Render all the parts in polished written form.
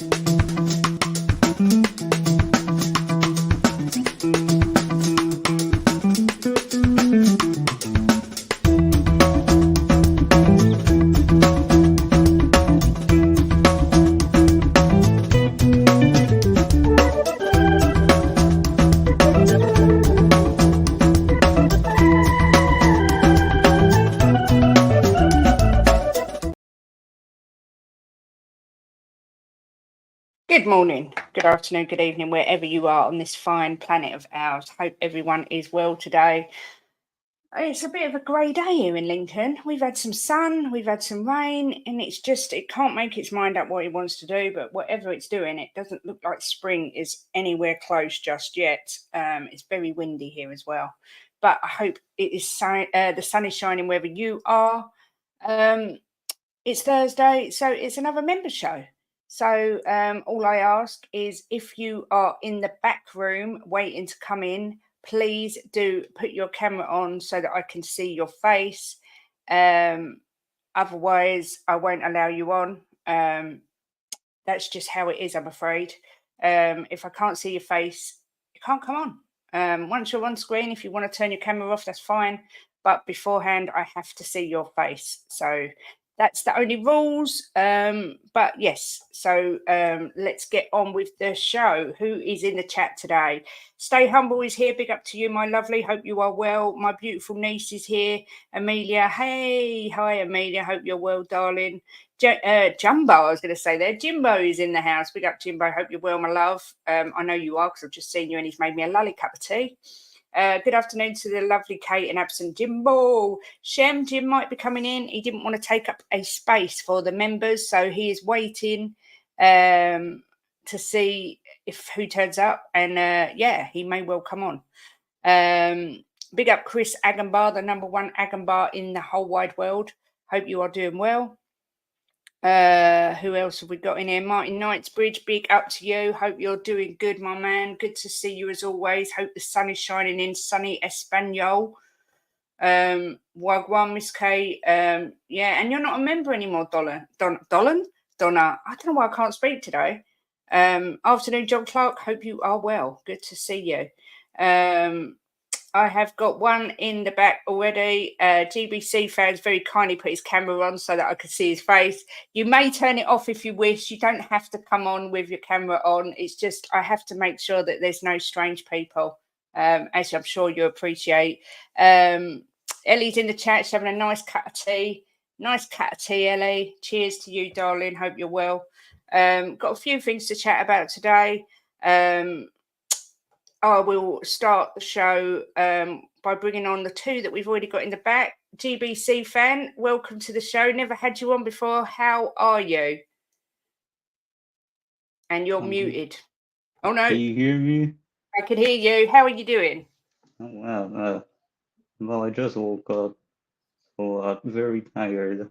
Good morning, good afternoon, good evening, wherever you are on this fine planet of ours. Hope everyone is well today. It's a bit of a grey day here in Lincoln. We've had some sun, we've had some rain, and it can't make its mind up what it wants to do, but whatever it's doing, it doesn't look like spring is anywhere close just yet. It's very windy here as well, but I hope it is the sun is shining wherever you are. It's Thursday, so it's another member show. So all I ask is if you are in the back room waiting to come in, please do put your camera on so that I can see your face. Otherwise, I won't allow you on. That's just how it is, I'm afraid. If I can't see your face, you can't come on. Once you're on screen, if you want to turn your camera off, that's fine. But beforehand, I have to see your face. So that's the only rules. But yes, so let's get on with the show. Who is in the chat today? Stay Humble is here. Big up to you, my lovely. Hope you are well. My beautiful niece is here. Amelia. Hey, hi, Amelia. Hope you're well, darling. Jumbo, I was going to say there. Jimbo is in the house. Big up, Jimbo. Hope you're well, my love. I know you are because I've just seen you and he's made me a lovely cup of tea. Good afternoon to the lovely Kate and absent Jimbo. Jim might be coming in. He didn't want to take up a space for the members, so he is waiting to see who turns up. And yeah, he may well come on. Big up Chris Agenbar, the number one Agenbar in the whole wide world. Hope you are doing well. Who else have we got in here? Martin Knightsbridge, big up to you. Hope you're doing good, my man. Good to see you as always. Hope the sun is shining in sunny Espanol. Wagwan, Miss K. Yeah, and you're not a member anymore, Donna. I don't know why I can't speak today. Afternoon, John Clark. Hope you are well. Good to see you. I have got one in the back already. GBC fans very kindly put his camera on so that I could see his face. You may turn it off if you wish. You don't have to come on with your camera on. It's just I have to make sure that there's no strange people, as I'm sure you appreciate. Ellie's in the chat. She's having a nice cup of tea. Nice cup of tea, Ellie. Cheers to you, darling. Hope you're well. Got a few things to chat about today. I will start the show by bringing on the two that we've already got in the back. GBC fan, welcome to the show. Never had you on before. How are you? And you're muted. Oh, no. Can you hear me? I can hear you. How are you doing? Oh, wow. Well, I just woke up, so I'm very tired.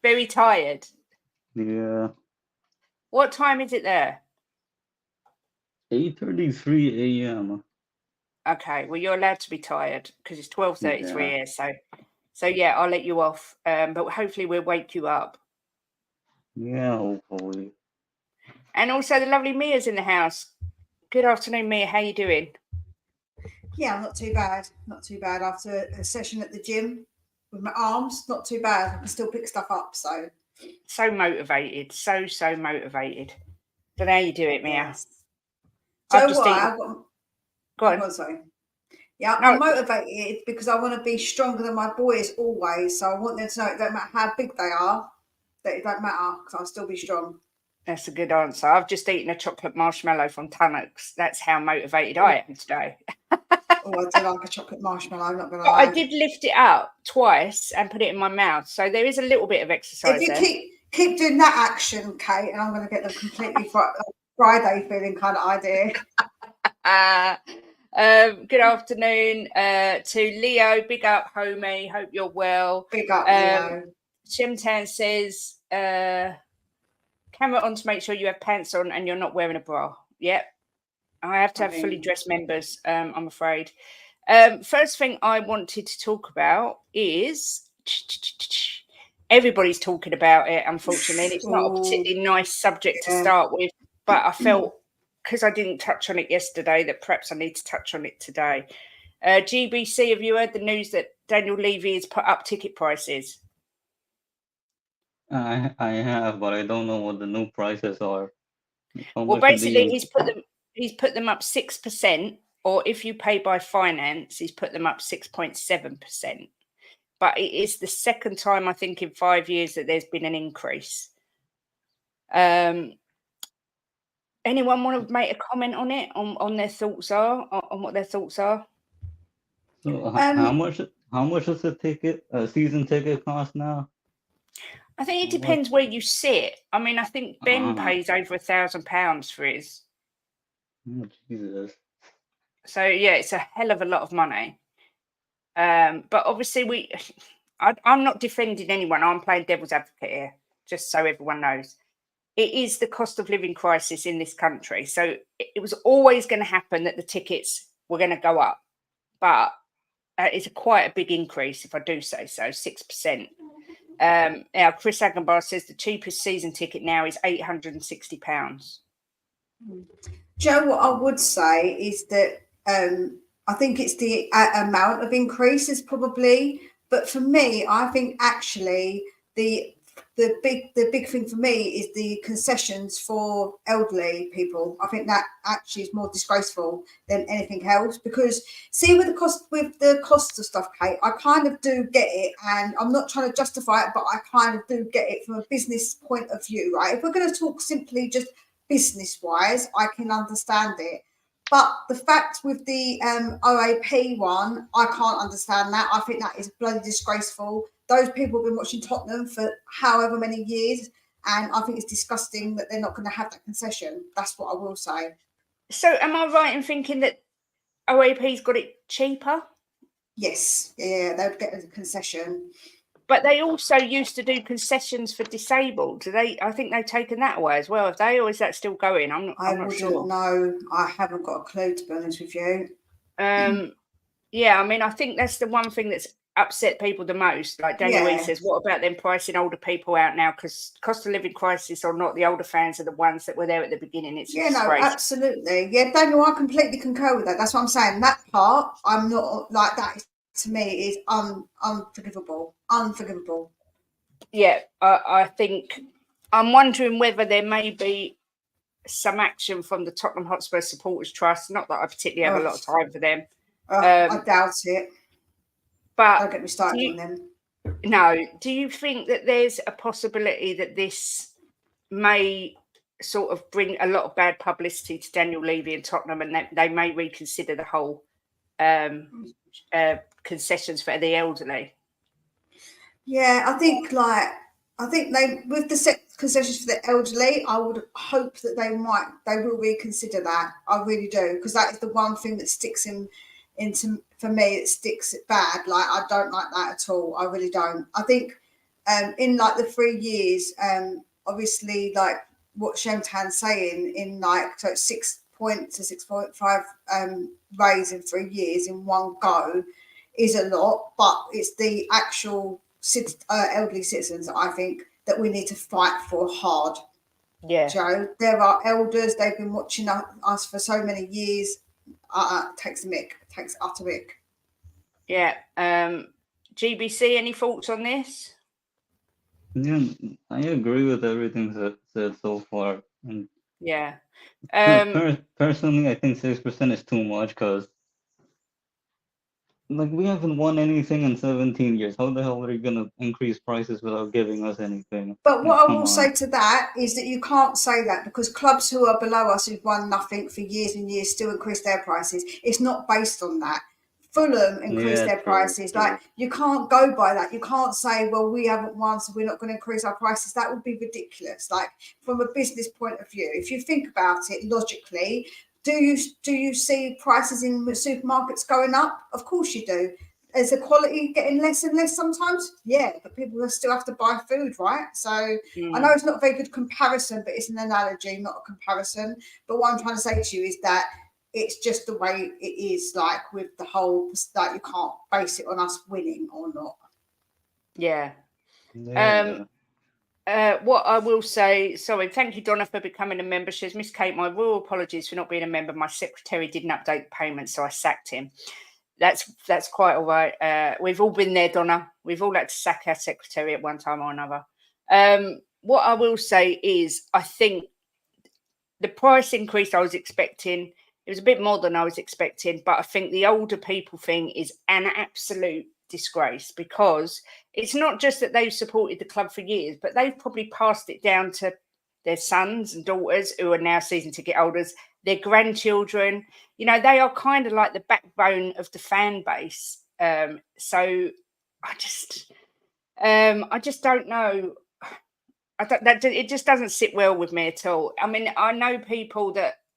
Very tired? Yeah. What time is it there? 8:33 a.m. Okay, well, you're allowed to be tired because it's 12:33 here. So yeah, I'll let you off. But hopefully we'll wake you up. Yeah, hopefully. And also the lovely Mia's in the house. Good afternoon, Mia. How you doing? Yeah, not too bad. Not too bad. After a session at the gym with my arms, not too bad. I can still pick stuff up. So motivated. So motivated. Don't know how you do it, Mia. Yes. So what? Go on. Sorry. Yeah, I'm motivated because I want to be stronger than my boys always. So I want them to know it don't matter how big they are, that it don't matter because I'll still be strong. That's a good answer. I've just eaten a chocolate marshmallow from Tunnocks. That's how motivated I am today. Oh, I do like a chocolate marshmallow, I'm not going to lie. I did lift it up twice and put it in my mouth. So there is a little bit of exercise there. If you keep doing that action, Kate, and I'm going to get them completely Friday feeling kind of idea. Good afternoon to Leo. Big up, homie. Hope you're well. Big up, Leo. Shimtan says, camera on to make sure you have pants on and you're not wearing a bra. Yep. I have to have fully dressed members, I'm afraid. First thing I wanted to talk about is everybody's talking about it, unfortunately. And it's not a Oh, particularly nice subject to yeah. start with, but I felt, because I didn't touch on it yesterday, that perhaps I need to touch on it today. GBC, have you heard the news that Daniel Levy has put up ticket prices? I have, but I don't know what the new prices are. How Well, much are basically, these? he's put them up 6%, or if you pay by finance, he's put them up 6.7%. But it is the second time, I think, in 5 years that there's been an increase. Anyone want to make a comment on it, on their thoughts are, on what their thoughts are? So how much does a season ticket cost now? I think it How much? depends where you sit. I mean, I think Ben Ah, pays over £1,000 for his. oh, Jesus. So yeah, it's a hell of a lot of money. But obviously, I'm not defending anyone. I'm playing devil's advocate here, just so everyone knows. It is the cost of living crisis in this country. So it was always going to happen that the tickets were going to go up. But it's quite a big increase, if I do say so, 6%. Now, Chris Agenbar says the cheapest season ticket now is £860. Joe, what I would say is that I think it's the amount of increases probably, but for me, I think actually the big thing for me is the concessions for elderly people. I think that actually is more disgraceful than anything else, because see with the cost of stuff, Kate, I kind of do get it, and I'm not trying to justify it, but I kind of do get it from a business point of view, right? If we're going to talk simply just business wise, I can understand it. But the fact with the OAP one, I can't understand that. I think that is bloody disgraceful. Those people have been watching Tottenham for however many years, and I think it's disgusting that they're not going to have that concession. That's what I will say. So am I right in thinking that OAP's got it cheaper? Yes, yeah, they would get a concession. But they also used to do concessions for disabled. Do they? I think they've taken that away as well. Have they, or is that still going? I'm not I wouldn't sure. know. I haven't got a clue, to be honest with you. Yeah, I mean, I think that's the one thing that's upset people the most. Like Daniel E says, what about them pricing older people out now? Because cost of living crisis or not, the older fans are the ones that were there at the beginning. It's yeah, no, absolutely. Yeah, Daniel, I completely concur with that. That's what I'm saying. That part, I'm not like that. To me, is unforgivable. Unforgivable. Yeah, I think I'm wondering whether there may be some action from the Tottenham Hotspur Supporters Trust. Not that I particularly have a lot of time for them. I doubt it. But Don't get me started on them. No, do you think that there's a possibility that this may sort of bring a lot of bad publicity to Daniel Levy and Tottenham, and that they may reconsider the whole concessions for the elderly? Yeah, I think they with the set concessions for the elderly, I would hope that they will reconsider that. I really do, because that is the one thing that sticks into for me. It sticks bad. Like I don't like that at all. I really don't. I think in like the 3 years, obviously like what Shemtan's saying in like so 6 points to 6.5 raise in 3 years in one go is a lot, but it's the actual elderly citizens, I think, that we need to fight for hard. Yeah, Joe, there are elders, they've been watching us for so many years. Takes utter mick. Yeah. GBC, any thoughts on this? Yeah, I agree with everything said so far. And Yeah. personally, I think 6% is too much because, like, we haven't won anything in 17 years. How the hell are you gonna increase prices without giving us anything? But what Like, I come will on. say to that is that you can't say that, because clubs who are below us who've won nothing for years and years still increase their prices. It's not based on that. Fulham increased Yeah, their prices. true. Like, you can't go by that. You can't say, well, we haven't won, so we're not going to increase our prices. That would be ridiculous. Like, from a business point of view, if you think about it logically, do you see prices in supermarkets going up? Of course you do. Is the quality getting less and less sometimes? Yeah, but people still have to buy food, right? So I know it's not a very good comparison, but it's an analogy, not a comparison. But what I'm trying to say to you is that it's just the way it is, like with the whole, like you can't base it on us winning or not. Yeah. What I will say, sorry, thank you, Donna, for becoming a member. She says, Miss Kate, my royal apologies for not being a member. My secretary didn't update the payment, so I sacked him. That's quite all right. We've all been there, Donna. We've all had to sack our secretary at one time or another. What I will say is, I think the price increase I was expecting, it was a bit more than I was expecting, but I think the older people thing is an absolute disgrace, because it's not just that they've supported the club for years, but they've probably passed it down to their sons and daughters who are now season ticket holders, their grandchildren. You know, they are kind of like the backbone of the fan base. So I just don't know. It just doesn't sit well with me at all. I mean, I know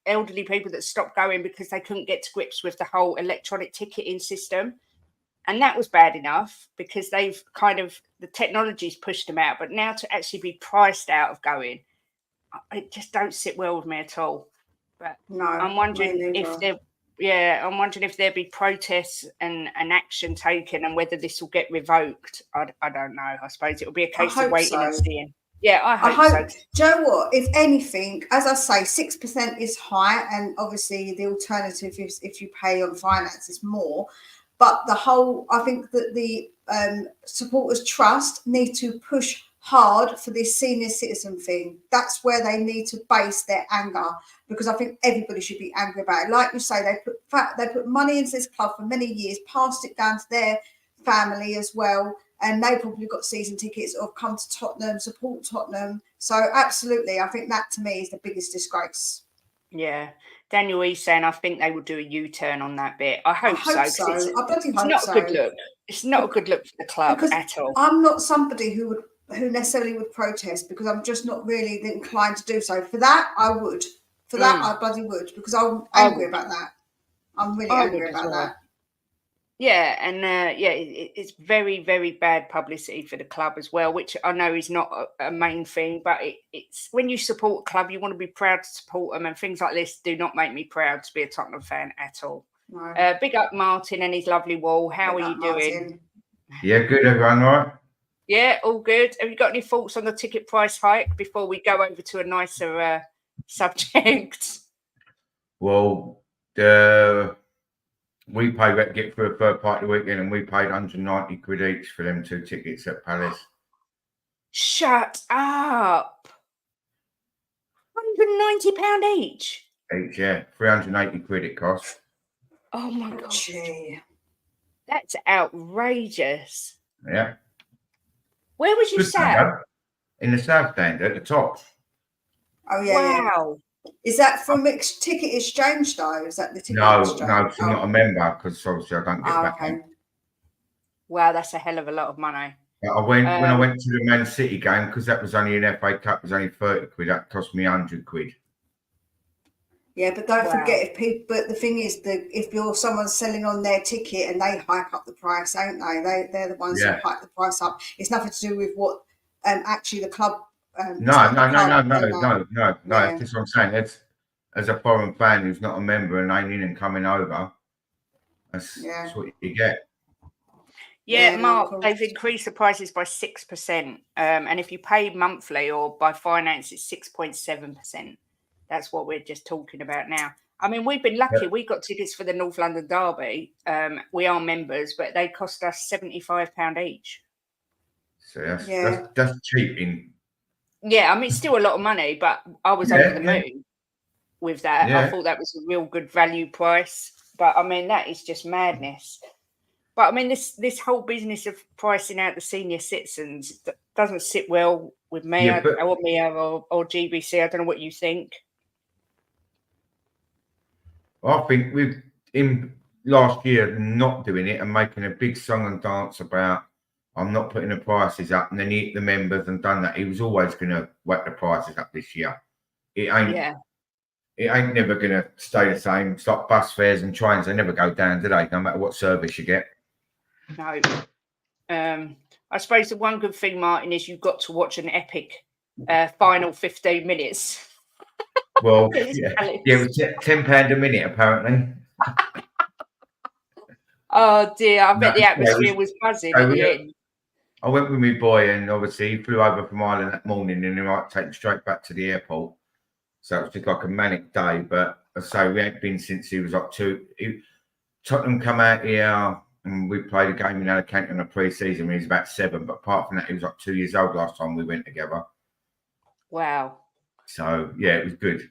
elderly people that stopped going because they couldn't get to grips with the whole electronic ticketing system. And that was bad enough, because the technology's pushed them out. But now to actually be priced out of going, it just don't sit well with me at all. But No, I'm wondering if there'll be protests and action taken, and whether this will get revoked. I don't know. I suppose it'll be a case of waiting and seeing. Yeah, I hope so. Do you know what? If anything, as I say, 6% is high, and obviously the alternative is if you pay on finance is more. But I think that the supporters trust need to push hard for this senior citizen thing. That's where they need to base their anger, because I think everybody should be angry about it. Like you say, they put money into this club for many years, passed it down to their family as well, and they probably got season tickets or come to Tottenham, support Tottenham. So absolutely, I think that to me is the biggest disgrace. Yeah. Daniel E saying, I think they will do a U-turn on that bit. I hope so. It's not a good look. It's not a good look for the club at all. I'm not somebody who necessarily would protest, because I'm just not really inclined to do so. For that, I would. For that, I bloody would, because I'm angry about that. I'm really angry about that. Yeah, and it's very, very bad publicity for the club as well, which I know is not a main thing, but it's when you support a club, you want to be proud to support them, and things like this do not make me proud to be a Tottenham fan at all. No. Big up Martin and his lovely wall. How are you doing? Yeah, good, everyone, all right? Yeah, all good. Have you got any thoughts on the ticket price hike before we go over to a nicer subject? Well, we get for a third party weekend, and we paid 190 quid each for them 2 tickets at Palace. Shut up. £190 each? Each, yeah. 380 quid it cost. Oh my God. Gee. That's outrageous. Yeah. Where was you sat? In the south stand at the top. Oh yeah. Wow. Is that from ticket exchange though? Is that the ticket exchange? No, because I'm not a member, because obviously I don't get back in. Wow, that's a hell of a lot of money. When I went to the Man City game, because that was only an FA Cup, was only 30 quid. That cost me 100 quid. Yeah, but don't forget But the thing is that if someone's selling on their ticket and they hike up the price, don't they? They're the ones who hike the price up. It's nothing to do with what actually the club. No. That's just what I'm saying. As a foreign fan who's not a member and ain't in and coming over, that's what you get. Yeah, Mark, they've increased the prices by 6%. And if you pay monthly or by finance, it's 6.7%. That's what we're just talking about now. I mean, we've been lucky. We got tickets for the North London Derby. We are members, but they cost us £75 each. So that's cheap. Yeah, I mean, it's still a lot of money, but I was over the moon with that. I thought that was a real good value price. But, I mean, that is just madness. But, I mean, this whole business of pricing out the senior citizens doesn't sit well with me or GBC. I don't know what you think. I think in last year not doing it and making a big song and dance about I'm not putting the prices up, and then he hit the members and done that. He was always going to whack the prices up this year. It ain't never going to stay the same. It's like bus fares and trains; they never go down, do they? No matter what service you get. No. I suppose the one good thing, Martin, is you've got to watch an epic final 15 minutes. Well, it was £10 a minute, apparently. Oh dear, I bet the atmosphere was buzzing at the end. I went with my boy, and obviously he flew over from Ireland that morning, and he might take him straight back to the airport. So it was just like a manic day. But I say we ain't been since he was like 2. Tottenham come out here, and we played a game in Alicante in a pre-season when he was about 7. But apart from that, he was like 2 years old last time we went together. Wow. So yeah, it was good.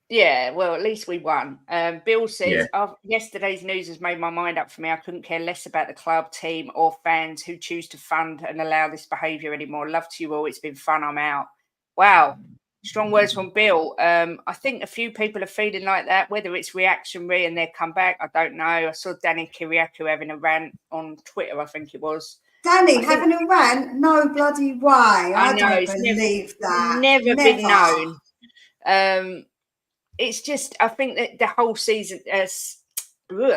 Yeah, well, at least we won. Bill says, Yeah. yesterday's news has made my mind up for me. I couldn't care less about the club, team or fans who choose to fund and allow this behaviour anymore. Love to you all. It's been fun. I'm out. Wow. Strong words from Bill. I think a few people are feeling like that, whether it's reactionary and their comeback. I don't know. I saw Danny Kiriakou having a rant on Twitter, I think it was. Danny having a rant? No bloody way. I know, don't it's believe that. Never been known. It's just, I think that the whole season,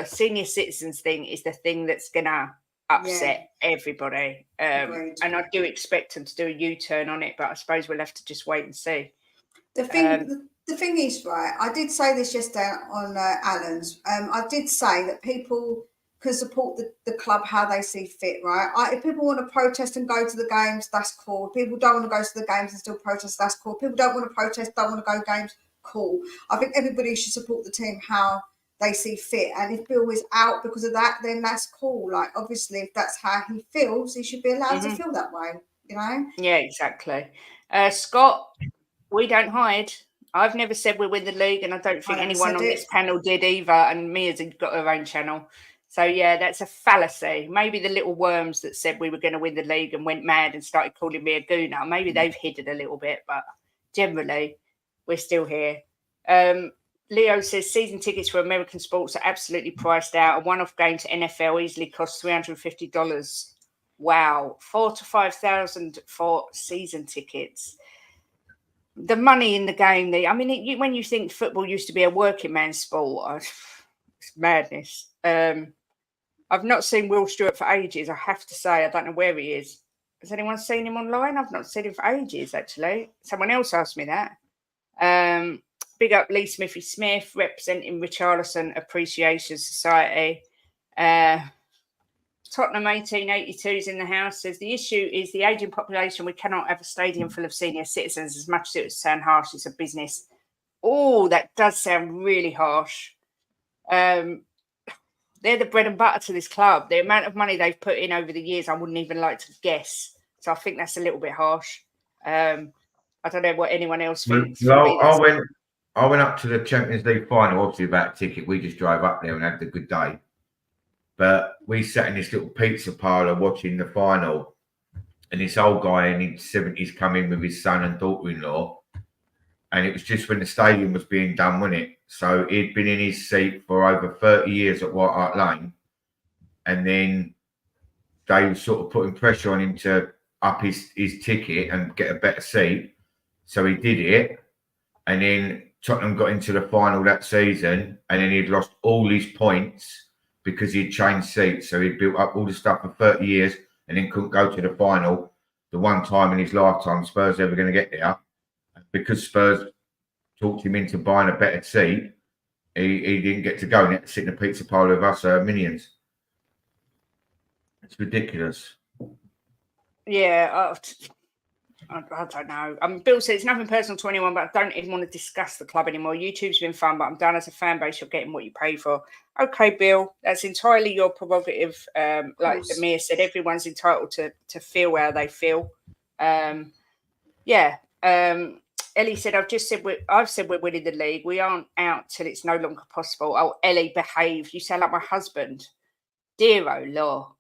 senior citizens thing is the thing that's going to upset everybody. And I do expect them to do a U-turn on it, but I suppose we'll have to just wait and see. The thing is, right, I did say this yesterday on Alan's. I did say that people can support the club how they see fit, right? If people want to protest and go to the games, that's cool. If people don't want to go to the games and still protest, that's cool. People don't want to protest, don't want to go games, cool. I think everybody should support the team how they see fit. And if Bill is out because of that, then that's cool. Like, obviously, if that's how he feels, he should be allowed to feel that way, you know? Yeah, exactly. Scott, we don't hide. I've never said we win the league, and I don't think anyone on this panel did either. And Mia's got her own channel. So, yeah, that's a fallacy. Maybe the little worms that said we were going to win the league and went mad and started calling me a gooner, maybe they've hidden a little bit, but generally, we're still here. Leo says season tickets for American sports are absolutely priced out. A one-off game to NFL easily costs $350. Wow. 4,000 to 5,000 for season tickets. The money in the game, when you think football used to be a working man's sport, it's madness. I've not seen Will Stewart for ages, I have to say. I don't know where he is. Has anyone seen him online? I've not seen him for ages, actually. Someone else asked me that. Big up Lee Smithy Smith, representing Richarlison Appreciation Society. Tottenham 1882 is in the house, says the issue is the ageing population. We cannot have a stadium full of senior citizens. As much as it would sound harsh, it's a business. Oh, that does sound really harsh. They're the bread and butter to this club. The amount of money they've put in over the years, I wouldn't even like to guess. So I think that's a little bit harsh. I don't know what anyone else thinks. Well, I went up to the Champions League final, obviously without a ticket. We just drove up there and had a good day. But we sat in this little pizza parlour watching the final, and this old guy in his 70s come in with his son and daughter-in-law, and it was just when the stadium was being done, wasn't it? So he'd been in his seat for over 30 years at White Hart Lane, and then they were sort of putting pressure on him to up his ticket and get a better seat. So he did it, and then Tottenham got into the final that season, and then he'd lost all his points because he'd changed seats. So he'd built up all the stuff for 30 years and then couldn't go to the final. The one time in his lifetime Spurs ever going to get there. Because Spurs talked him into buying a better seat, he didn't get to go and he had to sit in a pizza parlour with us minions. It's ridiculous. Yeah, I don't know. Bill says it's nothing personal to anyone, but I don't even want to discuss the club anymore. YouTube's been fun, but I'm done. As a fan base, you're getting what you pay for. Okay, Bill, that's entirely your prerogative. Like Amir said, everyone's entitled to feel how they feel. Ellie said, I've said we're winning the league. We aren't out till it's no longer possible. Oh, Ellie, behave. You sound like my husband. Dear oh law.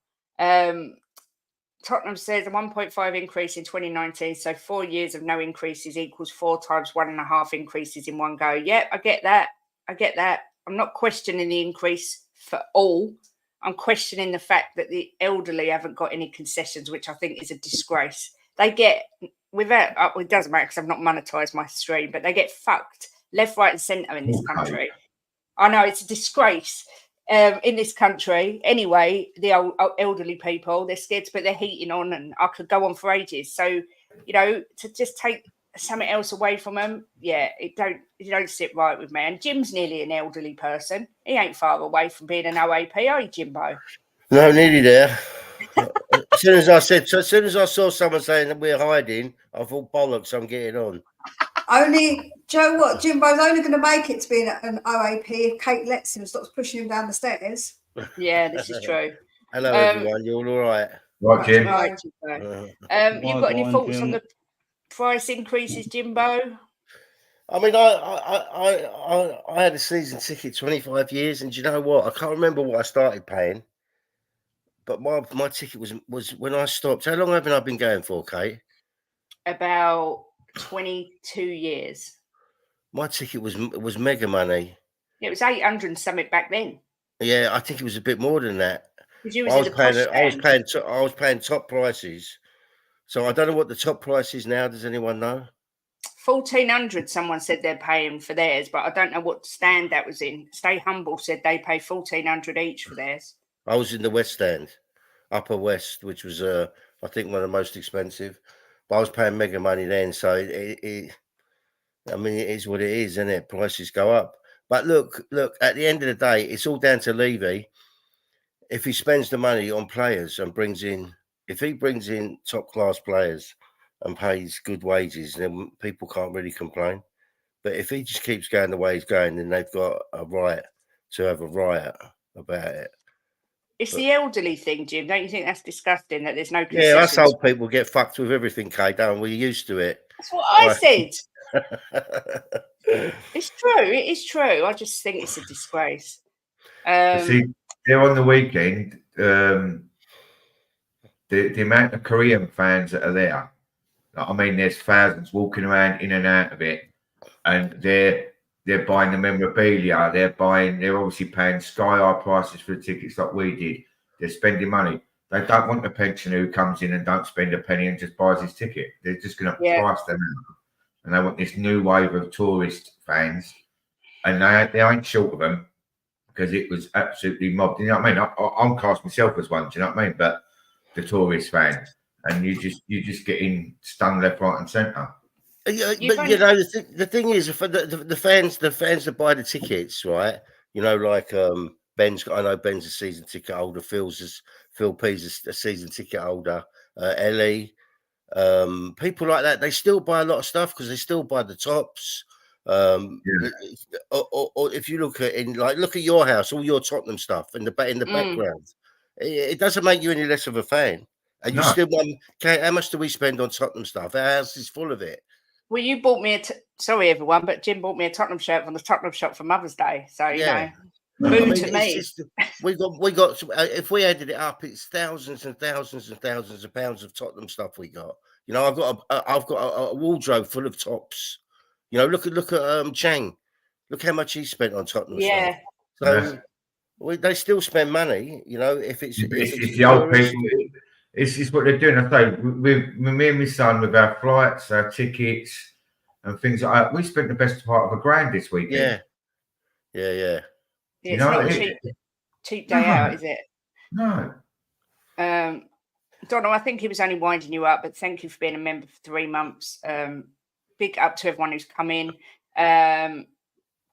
Tottenham says a 1.5 increase in 2019, so 4 years of no increases equals 4 times 1.5 increases in one go. Yep, I get that. I'm not questioning the increase for all. I'm questioning the fact that the elderly haven't got any concessions, which I think is a disgrace. They get, it doesn't matter because I've not monetized my stream, but they get fucked left, right, and centre in this country. I know it's a disgrace. In this country, anyway, the old elderly people, they're scared to put their heating on, and I could go on for ages. So, to just take something else away from them, it don't sit right with me. And Jim's nearly an elderly person. He ain't far away from being an OAP, are you, Jimbo? No, nearly there. as soon as I saw someone saying that we're hiding, I thought bollocks, I'm getting on. Only Joe, what Jimbo's only going to make it to be an OAP if Kate lets him and stops pushing him down the stairs. Yeah, this is true. Hello, everyone. You're all right. Right, Jim. Right, Jimbo. Right, You've got any go on, thoughts on Jim. the price increases, Jimbo? I mean, I had a season ticket 25 years, and do you know what? I can't remember what I started paying, but my ticket was when I stopped. How long haven't I been going for, Kate? About 22 years. My ticket was mega money. It was 800 and something back then. Yeah, I think it was a bit more than that. Because you was I in was the posh paying. stand. I was paying top prices. So I don't know what the top price is now. Does anyone know? 1,400. Someone said they're paying for theirs, but I don't know what stand that was in. Stay Humble said they pay 1,400 each for theirs. I was in the West Stand, Upper West, which was I think one of the most expensive. But I was paying mega money then, so I mean, it is what it is, isn't it? Prices go up. But look, at the end of the day, it's all down to Levy. If he spends the money on players and if he brings in top class players and pays good wages, then people can't really complain. But if he just keeps going the way he's going, then they've got a right to have a riot about it. It's the elderly thing, Jim. Don't you think that's disgusting that there's no concessions? Yeah, us old people get fucked with everything, Kate, don't we? We're used to it. That's what I said. It's true. It is true. I just think it's a disgrace. See, there on the weekend, the amount of Korean fans that are there. I mean, there's thousands walking around in and out of it, and they're buying the memorabilia. They're obviously paying sky high prices for the tickets like we did. They're spending money. They don't want the pensioner who comes in and don't spend a penny and just buys his ticket. They're just going to price them out. And they want this new wave of tourist fans, and they ain't short of them because it was absolutely mobbed. You know what I mean? I'm classed myself as one. Do you know what I mean? But the tourist fans, and you just getting stung left, right, and centre. Yeah, but you know the thing is, for the fans that buy the tickets, right? You know, like Ben's. I know Ben's a season ticket holder. Phil P's a season ticket holder. Ellie. People like that, they still buy a lot of stuff because they still buy the tops. Or if you look at your house, all your Tottenham stuff in the background, it doesn't make you any less of a fan. And you still want, how much do we spend on Tottenham stuff? Our house is full of it. Well, you bought me sorry everyone, but Jim bought me a Tottenham shirt from the Tottenham shop for Mother's Day. So you know, boo to me. We got. If we added it up, it's thousands and thousands and thousands of pounds of Tottenham stuff we got. You know, I've got a wardrobe full of tops. You know, look at Chang. Look how much he spent on Tottenham stuff. So they still spend money. You know, if it's the old people. It's just what they're doing. I say, with me and my son, with our flights, our tickets, and things like that, we spent the best part of £1,000 this weekend. Yeah. It's not a cheap day out, is it? No. Donald, I think he was only winding you up, but thank you for being a member for 3 months. Big up to everyone who's come in.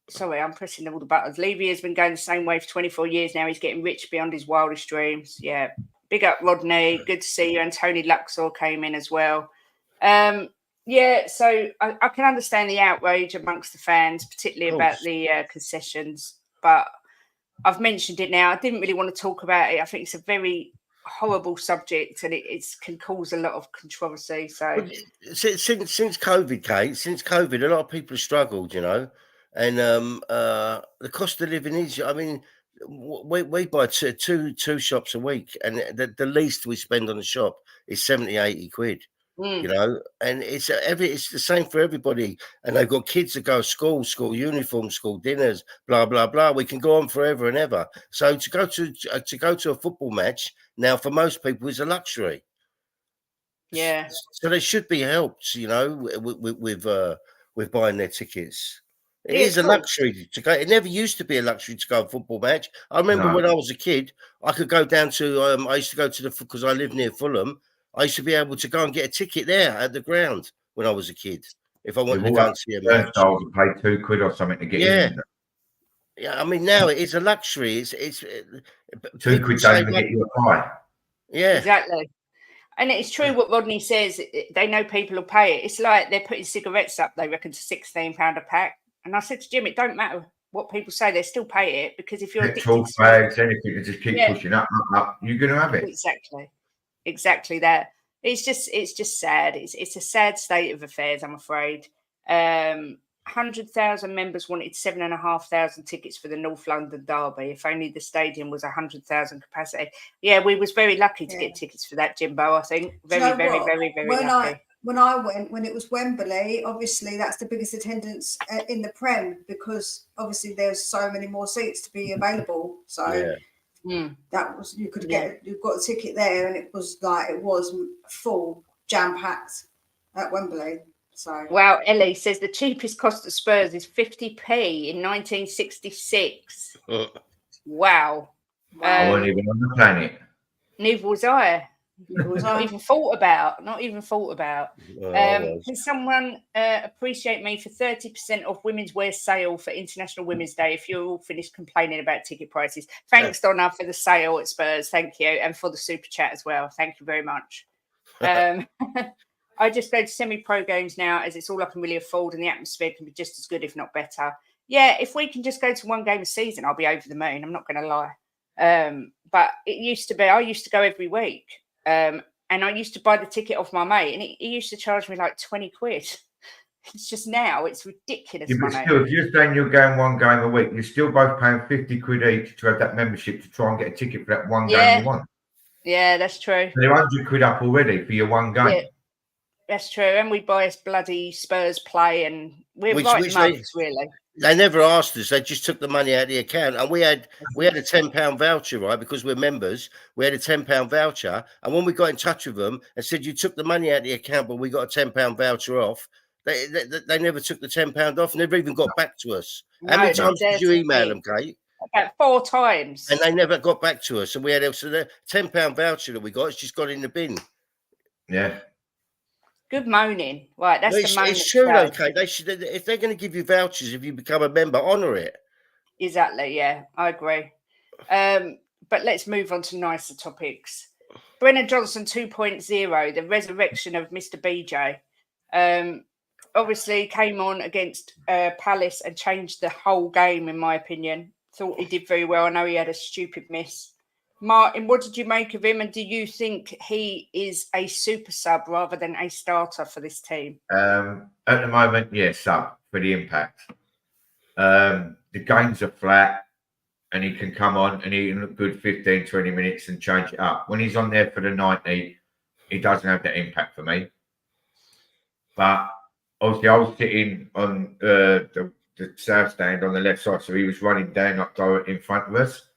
Sorry, I'm pressing all the buttons. Levy has been going the same way for 24 years now. He's getting rich beyond his wildest dreams. Yeah. Big up, Rodney. Good to see you. And Tony Luxor came in as well. So I can understand the outrage amongst the fans, particularly about the concessions. But I've mentioned it now. I didn't really want to talk about it. I think it's a very horrible subject, and it can cause a lot of controversy. So since COVID, Kate, a lot of people have struggled, you know, and the cost of living is. I mean, we buy two shops a week, and the least we spend on the shop is 70-80 quid. You know, and it's the same for everybody. And they've got kids that go to school uniforms, school dinners, blah blah blah. We can go on forever and ever. So to go to a football match now for most people is a luxury. Yeah. So they should be helped, you know, with buying their tickets. It is a luxury to go. It never used to be a luxury to go to a football match. I remember when I was a kid, I could go down to. I used to go to because I live near Fulham. I used to be able to go and get a ticket there at the ground when I was a kid. If I wanted to go and see a match, I would pay £2 or something to get in. Yeah. I mean, now it is a luxury. It's £2 don't even get you a pie. Yeah, exactly. And it's true what Rodney says. They know people will pay it. It's like they're putting cigarettes up, they reckon, to £16 a pack. And I said to Jim, it don't matter what people say, they still pay it, because if you're addicted Petrol, to bags, anything to just keep Yeah. pushing up, you're going to have it. Exactly that. It's just sad. It's a sad state of affairs, I'm afraid. 100,000 members wanted 7,500 tickets for the North London derby. If only the stadium was 100,000 capacity. Yeah, we was very lucky to get tickets for that, Jimbo. I think very lucky. When I went, when it was Wembley, obviously that's the biggest attendance in the Prem, because obviously there's so many more seats to be available. So that was, you could get, you've got a ticket there, and it was full, jam packed at Wembley. So wow, Ellie says the cheapest cost at Spurs is 50p in 1966. Wow. I wasn't even on the planet. Neither was I. Not even thought about. Can someone appreciate me for 30% off women's wear sale for International Women's Day if you're all finished complaining about ticket prices? Thanks, Donna, for the sale at Spurs. Thank you. And for the super chat as well. Thank you very much. I just go to semi-pro games now, as it's all I can really afford, and the atmosphere can be just as good, if not better. Yeah, if we can just go to one game a season, I'll be over the moon. I'm not going to lie. But it used to be, I used to go every week. And I used to buy the ticket off my mate, and he used to charge me like 20 quid. It's just now, it's ridiculous money. Still, if you're saying you're going one game a week, you're still both paying 50 quid each to have that membership to try and get a ticket for that one game you want. Yeah, that's true. So they're 100 quid up already for your one game. Yeah, that's true. And we buy us bloody Spurs play, and we're mugs, really. They never asked us. They just took the money out of the account, and we had a £10 voucher, right? Because we're members, we had a £10 voucher. And when we got in touch with them and said you took the money out of the account, but we got a £10 voucher off, they never took the £10 off. Never even got back to us. How many times did you email them, Kate? About 4 times. And they never got back to us. And we had the £10 voucher that we got. It's just got in the bin. Yeah. Good moaning. Right, that's the moaning. It's true, though, Kate. They should, if they're going to give you vouchers, if you become a member, honour it. Exactly, yeah, I agree. But let's move on to nicer topics. Brennan Johnson 2.0, the resurrection of Mr. BJ. Obviously came on against Palace and changed the whole game, in my opinion. Thought he did very well. I know he had a stupid miss. Martin, what did you make of him? And do you think he is a super sub rather than a starter for this team? At the moment, yeah, sub for the impact. The games are flat, and he can come on and he can look good 15, 20 minutes and change it up. When he's on there for the 90, he doesn't have that impact for me. But obviously, I was sitting on the south stand on the left side, so he was running down like directly in front of us.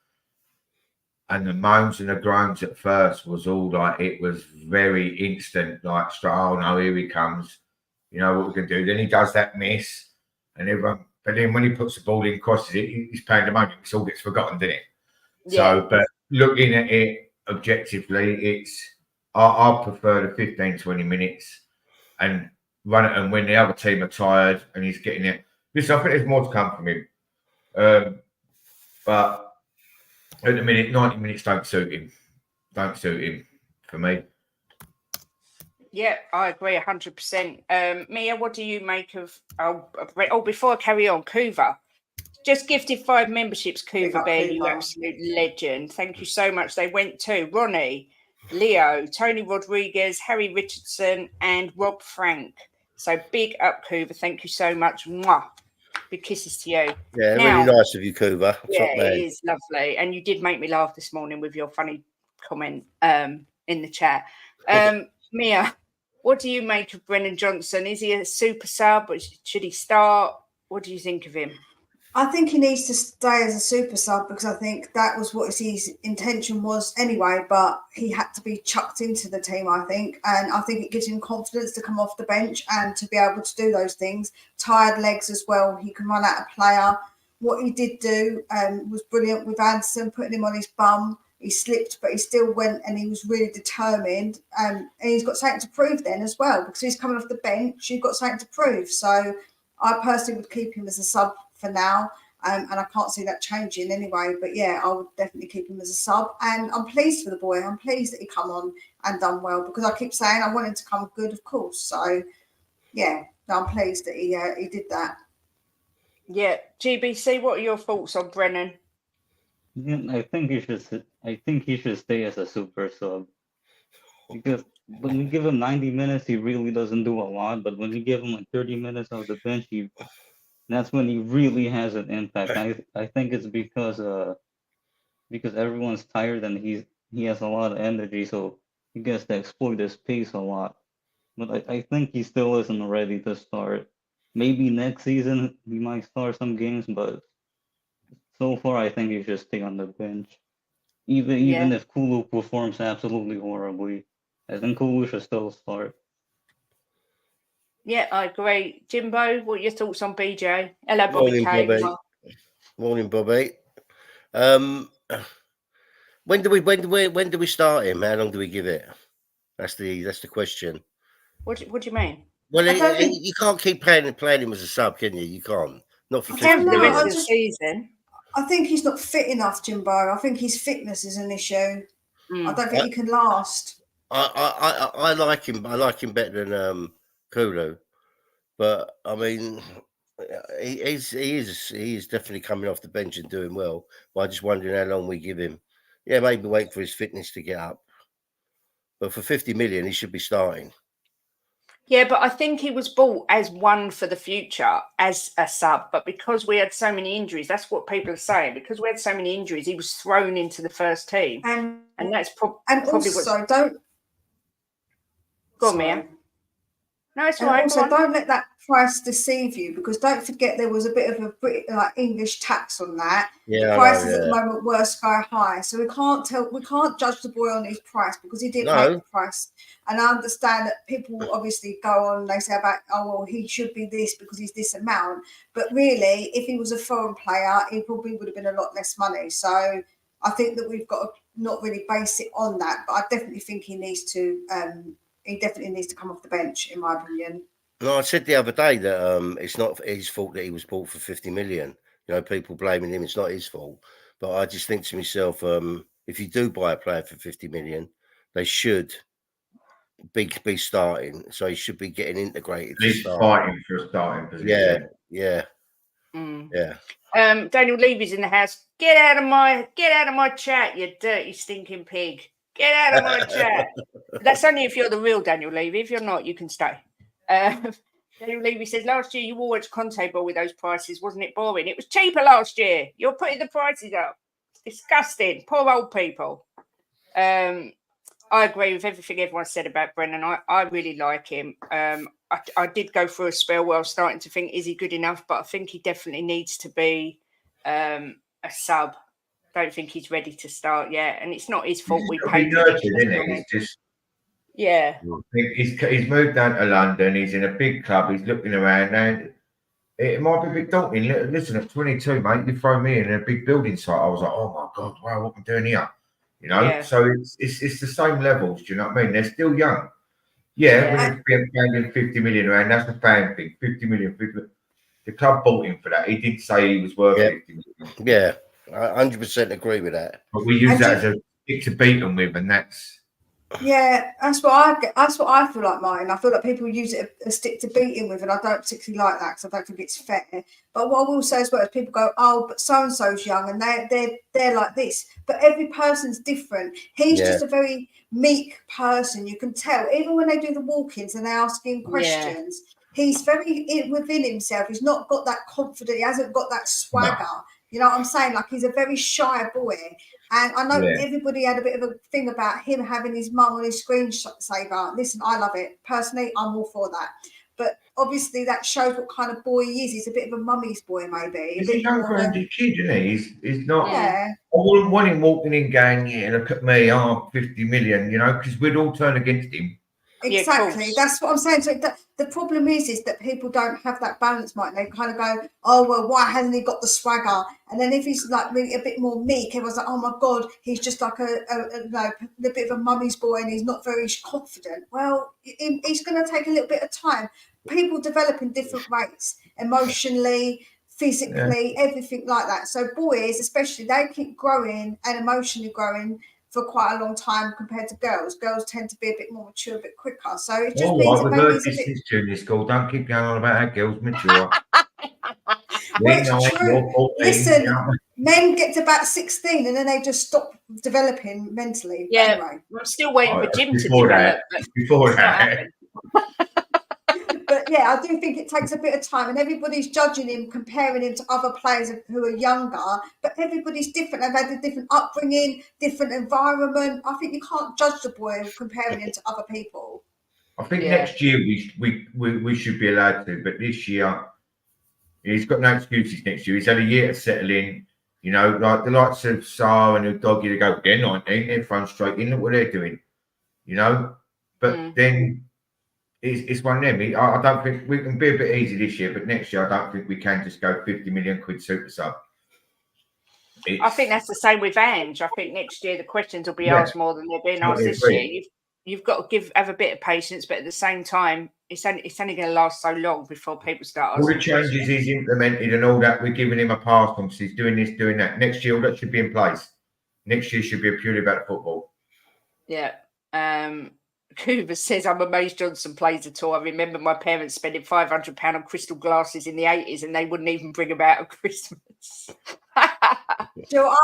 And the moans and the groans at first was all like, it was very instant, like, oh no, here he comes. You know what we can do. Then he does that miss, and everyone, but then when he puts the ball in, crosses it, he's paying the money. It all gets forgotten, doesn't it? Yeah. So, but looking at it objectively, I prefer the 15, 20 minutes and run it. And when the other team are tired and he's getting it, listen, I think there's more to come from him. But at the minute, 90 minutes don't suit him. Don't suit him for me. Yeah, I agree 100%. Mia, what do you make of... Oh, before I carry on, Kuva. Just gifted 5 memberships, Kuva Bear, you absolute legend. Thank you so much. They went to Ronnie, Leo, Tony Rodriguez, Harry Richardson, and Rob Frank. So big up, Kuva. Thank you so much. Mwah. Big kisses to you. Yeah, really nice of you, Kuva. Yeah, it is lovely. And you did make me laugh this morning with your funny comment in the chat. Mia, what do you make of Brennan Johnson? Is he a super sub? Or should he start? What do you think of him? I think he needs to stay as a super sub, because I think that was what his intention was anyway, but he had to be chucked into the team, I think. And I think it gives him confidence to come off the bench and to be able to do those things. Tired legs as well. He can run out a player. What he did do was brilliant with Anderson, putting him on his bum. He slipped, but he still went, and he was really determined. And he's got something to prove then as well, because he's coming off the bench. You've got something to prove. So I personally would keep him as a sub for now. and I can't see that changing anyway. But yeah, I would definitely keep him as a sub, and I'm pleased for the boy. I'm pleased that he come on and done well, because I keep saying I want him to come good, of course. So yeah, I'm pleased that he did that. Yeah, GBC, what are your thoughts on Brennan? Yeah, I think he should stay as a super sub, because when we give him 90 minutes, he really doesn't do a lot. But when we give him like 30 minutes off the bench, that's when he really has an impact. I think it's because everyone's tired and he has a lot of energy, so he gets to exploit his pace a lot. But I think he still isn't ready to start. Maybe next season he might start some games, but so far I think he should stay on the bench. Even if Kulu performs absolutely horribly, I think Kulu should still start. Yeah, I agree. Jimbo, what are your thoughts on BJ? Hello, Bobby Morning, K. Bobby. Morning, Bobby. When do we start him? How long do we give it? That's the question. What do you mean? Well, I don't think- you can't keep playing him as a sub, can you? You can't. Not for I 50 Can for the don't know, rest million. of the season. I think he's not fit enough, Jimbo. I think his fitness is an issue. I don't think he can last. I like him. I like him better than Kulu, but I mean, he is definitely coming off the bench and doing well. But I'm just wondering how long we give him. Yeah, maybe wait for his fitness to get up. But for 50 million, he should be starting. Yeah, but I think he was bought as one for the future, as a sub. But because we had so many injuries, that's what people are saying. Because we had so many injuries, he was thrown into the first team, And that's probably also what's. don't Go on, sorry. Mia. No, it's all And right. also, Go on. don't let that price deceive you, because don't forget there was a bit of a English tax on that. Yeah, the I prices know, at the moment were sky high, so we can't judge the boy on his price, because he didn't No. make the price. And I understand that people obviously go on and they say about, oh well, he should be this because he's this amount, but really, if he was a foreign player, he probably would have been a lot less money. So I think that we've got to not really base it on that, but I definitely think he needs to come off the bench, in my opinion. No, I said the other day that it's not his fault that he was bought for 50 million. You know, people blaming him. It's not his fault. But I just think to myself, if you do buy a player for 50 million, they should be starting. So he should be getting integrated. He's fighting for a starting position. Yeah. Daniel Levy's in the house. Get out of my chat, you dirty stinking pig. Get out of my chat. That's only if you're the real Daniel Levy. If you're not, you can stay. Daniel Levy says, last year you all watched Conte ball with those prices. Wasn't it boring? It was cheaper last year. You're putting the prices up. It's disgusting. Poor old people. I agree with everything everyone said about Brennan. I really like him. I did go through a spell where I was starting to think, is he good enough? But I think he definitely needs to be a sub. Don't think he's ready to start yet. And it's not his fault we paid nurtured, isn't it? It's just he's moved down to London. He's in a big club. He's looking around now. It might be a bit daunting. Listen, at 22, mate, you throw me in a big building site. I was like, oh my god, wow, what am I doing here? You know, so it's the same levels. Do you know what I mean? They're still young. Yeah, when you're spending 50 million around, that's the fan thing. 50 million. The club bought him for that. He did say he was worth 50 million. Yeah, I 100% agree with that. But we use that as a stick to beat them with, and that's. Yeah, that's what I feel like, Martin. I feel like people use it as a stick to beat him with, and I don't particularly like that because I don't think it's fair. But what I will say as well is people go, oh, but so and so's young and they're like this. But every person's different. He's just a very meek person. You can tell, even when they do the walk-ins and they ask him questions, he's very within himself. He's not got that confidence. He hasn't got that swagger. No. You know what I'm saying? Like, he's a very shy boy. And I know everybody had a bit of a thing about him having his mum on his screensaver. Listen, I love it. Personally, I'm all for that. But obviously that shows what kind of boy he is. He's a bit of a mummy's boy, maybe. He's a young-grounded kid, isn't he? He's not... Yeah. I wouldn't want him walking in going, yeah, look at me, I'm 50 million, you know, because we'd all turn against him. Exactly. That's what I'm saying. So the problem is that people don't have that balance, Mike. They kind of go, oh, well, why hasn't he got the swagger? And then if he's like really a bit more meek, everyone's like, oh my God, he's just like a bit of a mummy's boy and he's not very confident. Well, he's going to take a little bit of time. People develop in different rates, emotionally, physically, everything like that. So boys, especially, they keep growing and emotionally growing for quite a long time compared to girls. Girls tend to be a bit more mature, a bit quicker. So it just means that we've maybe heard it's a this bit. since junior school. Don't keep going on about how girls mature. Well, it's You're true. 14, Listen, yeah. men get to about 16 and then they just stop developing mentally. But Yeah, anyway. I'm still waiting for Oh, Jim to before develop. that, But before it's not that. happening. But yeah, I do think it takes a bit of time, and everybody's judging him, comparing him to other players who are younger. But everybody's different. They've had a different upbringing, different environment. I think you can't judge the boy comparing him to other people. I think Yeah. next year we should be allowed to, but this year he's got no excuses. Next year he's had a year to settle in. You know, like the likes of Saar and Udogie, they go, they're 19, they're thrown straight in. Look what they're doing. You know, but then it's one of them. I don't think we can be a bit easy this year, but next year I don't think we can just go 50 million quid super sub. I think that's the same with Ange. I think next year the questions will be asked more than they're being asked this year. You've got to have a bit of patience, but at the same time, it's only going to last so long before people start asking. All the changes he's implemented and all that, we're giving him a pass on. So he's doing this, doing that. Next year, all that should be in place. Next year should be purely about football. Yeah. Coover says, I'm amazed Johnson plays at all. I remember my parents spending £500 on crystal glasses in the 80s and they wouldn't even bring them out at Christmas. So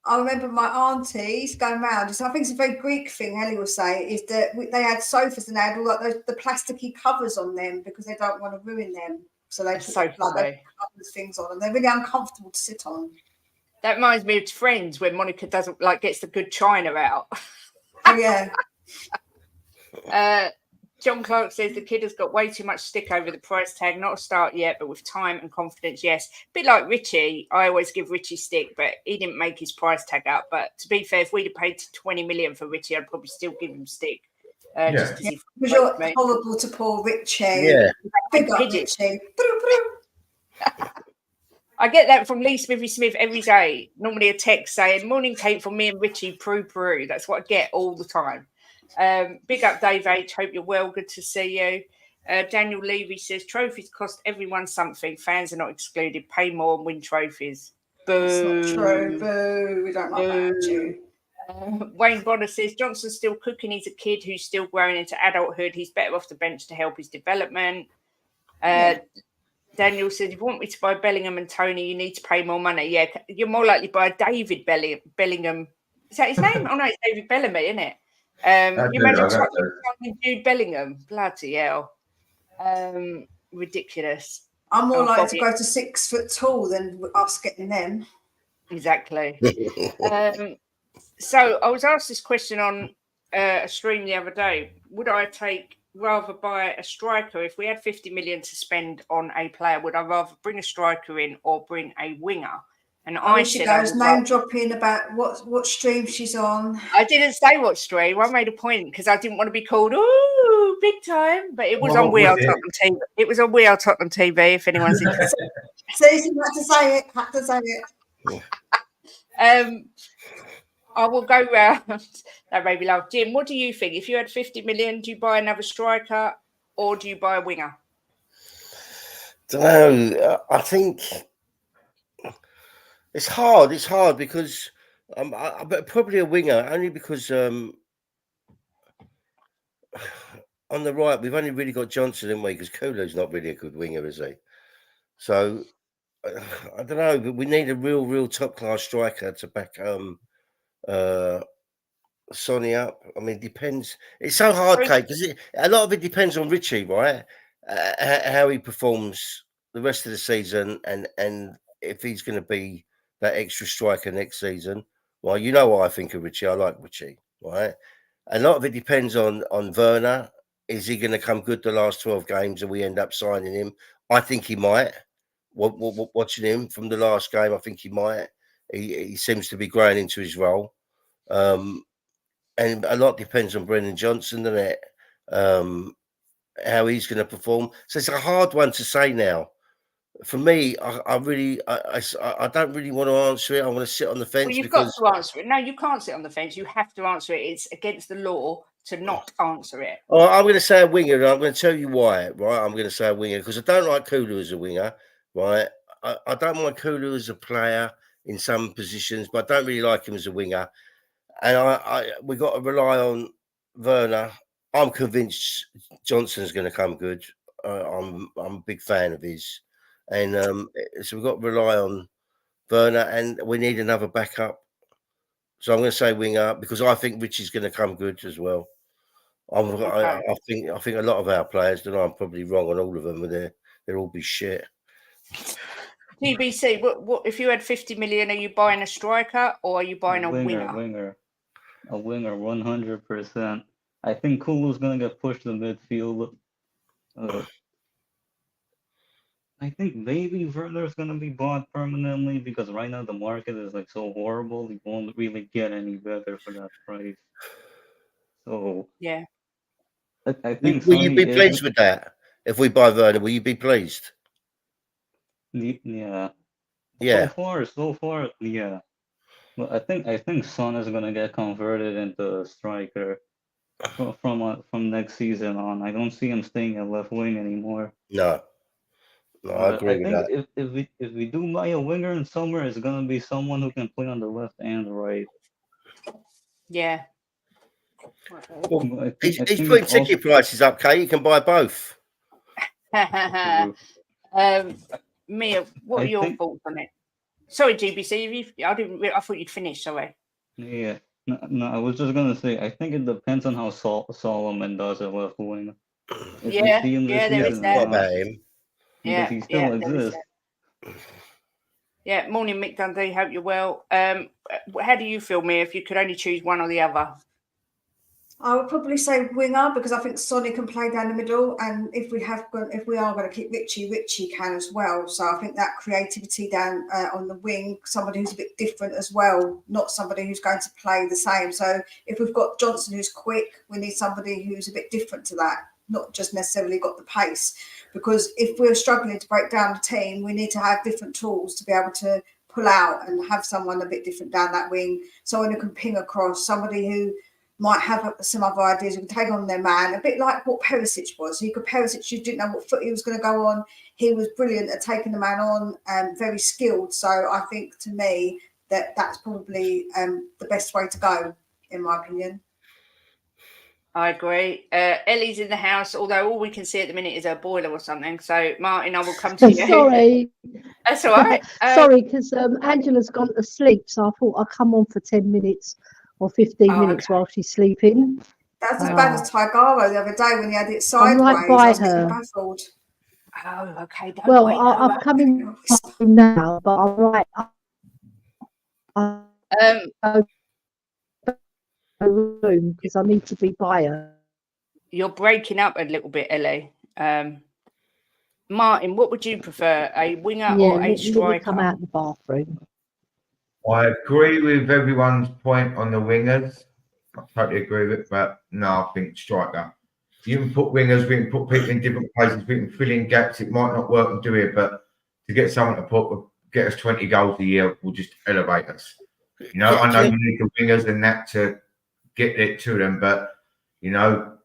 I remember my aunties going round. So I think it's a very Greek thing, Ellie will say, is that they had sofas and they had all like the plasticky covers on them because they don't want to ruin them. So they put like those things on and they're really uncomfortable to sit on. That reminds me of Friends when Monica gets the good china out. Oh, yeah. John Clark says the kid has got way too much stick over the price tag. Not a start yet, but with time and confidence, yes. A bit like Richie. I always give Richie stick, but he didn't make his price tag up. But to be fair, if we'd have paid 20 million for Richie, I'd probably still give him stick. Just because because you're horrible to poor Richie. Yeah. Big up, Richie. I get that from Lee Smithy Smith every day. Normally a text saying, morning, Kate, from me and Richie, Peru. That's what I get all the time. Big up, Dave H. Hope you're well. Good to see you. Daniel Levy says, trophies cost everyone something. Fans are not excluded. Pay more and win trophies. Boo. It's not true. Boo. We don't like that, Jew. Wayne Bonner says, Johnson's still cooking. He's a kid who's still growing into adulthood. He's better off the bench to help his development. Daniel said, if you want me to buy Bellingham and Tony, you need to pay more money. Yeah, you're more likely to buy David Bellingham. Is that his name? Oh, no, it's David Bellamy, isn't it? You imagine Jude Bellingham. Bloody hell. Ridiculous. I'm more likely to go to 6 foot tall than us getting them. Exactly. So I was asked this question on a stream the other day. Would I rather buy a striker? If we had 50 million to spend on a player, would I rather bring a striker in or bring a winger? And I she said, goes name dropping about what stream she's on. I didn't say what stream. I made a point because I didn't want to be called big time, but it was on We Are Tottenham TV. It was on We Are Tottenham TV. If anyone's interested, Susie had to say it. Had to say it. I will go round. That made me laugh. Jim, what do you think? If you had 50 million, do you buy another striker or do you buy a winger? Don't know. I think it's hard. It's hard because but probably a winger, only because on the right we've only really got Johnson, haven't we? Because Kulu's not really a good winger, is he? So I don't know, but we need a real top class striker to back Sonny up. I mean, depends. It's so hard, Kate, because a lot of it depends on Richie, right? How he performs the rest of the season, and if he's going to be that extra striker next season. Well, you know what I think of Richie. I like Richie, right? A lot of it depends on Werner. Is he going to come good the last 12 games and we end up signing him? I think he might. Watching him from the last game, I think he might. He seems to be growing into his role. And a lot depends on Brennan Johnson, doesn't it? How he's going to perform. So it's a hard one to say now. For me, I don't really want to answer it. I want to sit on the fence. Well, you've got to answer it. No, you can't sit on the fence. You have to answer it. It's against the law to not answer it. Oh, I'm going to say a winger, and I'm going to tell you why. Right, I'm going to say a winger because I don't like Kulu as a winger. Right, I don't mind Kulu as a player in some positions, but I don't really like him as a winger. And we got to rely on Werner. I'm convinced Johnson's going to come good. I'm a big fan of his, and so we've got to rely on Werner, and we need another backup. So I'm going to say winger because I think Richie's going to come good as well. I think a lot of our players, and I'm probably wrong on all of them, but they'll all be shit. TBC, what if you had 50 million? Are you buying a striker or are you buying a winger? A winger, 100%. I think Kulu's gonna get pushed to midfield. I think maybe Werner's gonna be bought permanently because right now the market is like so horrible. You won't really get any better for that price. So yeah, I think. Will you be pleased with that? If we buy Werner, will you be pleased? Yeah. Yeah. So far, yeah. Well, I think Son is gonna get converted into a striker from next season on. I don't see him staying at left wing anymore. No, I agree with that. If we do buy a winger in summer, it's gonna be someone who can play on the left and right. Yeah. Well, he's putting ticket prices up, Kate. You can buy both. Mia, what are your thoughts on it? Sorry, GBC, I thought you'd finished. Sorry. Yeah. No, I was just gonna say. I think it depends on how Solomon does at left wing. If we see him this there is season, that. About him. Because he still exists. Yeah, morning, Mick Dundee. Hope you're well. How do you feel, Mia, if you could only choose one or the other? I would probably say winger because I think Sonny can play down the middle, and if we are going to keep Richie can as well. So I think that creativity down on the wing, somebody who's a bit different as well, not somebody who's going to play the same. So if we've got Johnson who's quick, we need somebody who's a bit different to that, not just necessarily got the pace. Because if we're struggling to break down the team, we need to have different tools to be able to pull out and have someone a bit different down that wing, someone who can ping across, somebody who might have some other ideas, who can take on their man, a bit like what Perisic was. Perisic, you didn't know what foot he was going to go on. He was brilliant at taking the man on, very skilled. So I think, to me, that's probably the best way to go, in my opinion. I agree. Ellie's in the house, although all we can see at the minute is a boiler or something. So, Martin, I will come to you. Sorry. That's all right. Sorry, because Angela's gone to sleep, so I thought I'd come on for 10 minutes or 15 minutes while she's sleeping. That's as bad as Tigaro the other day when he had it sideways. I'm right by her. Baffled. Oh, okay. Well, I've come in now, but I'm right. Room because I need to be by her. You're breaking up a little bit, Ellie. Martin, what would you prefer, a winger or a striker? Come out the bathroom. I agree with everyone's point on the wingers. I totally agree with it, but no, I think striker. You can put wingers, we can put people in different places, we can fill in gaps. It might not work and do it, but to get someone to get us 20 goals a year will just elevate us. You know, I know you need the wingers and that to get it to them, but you know,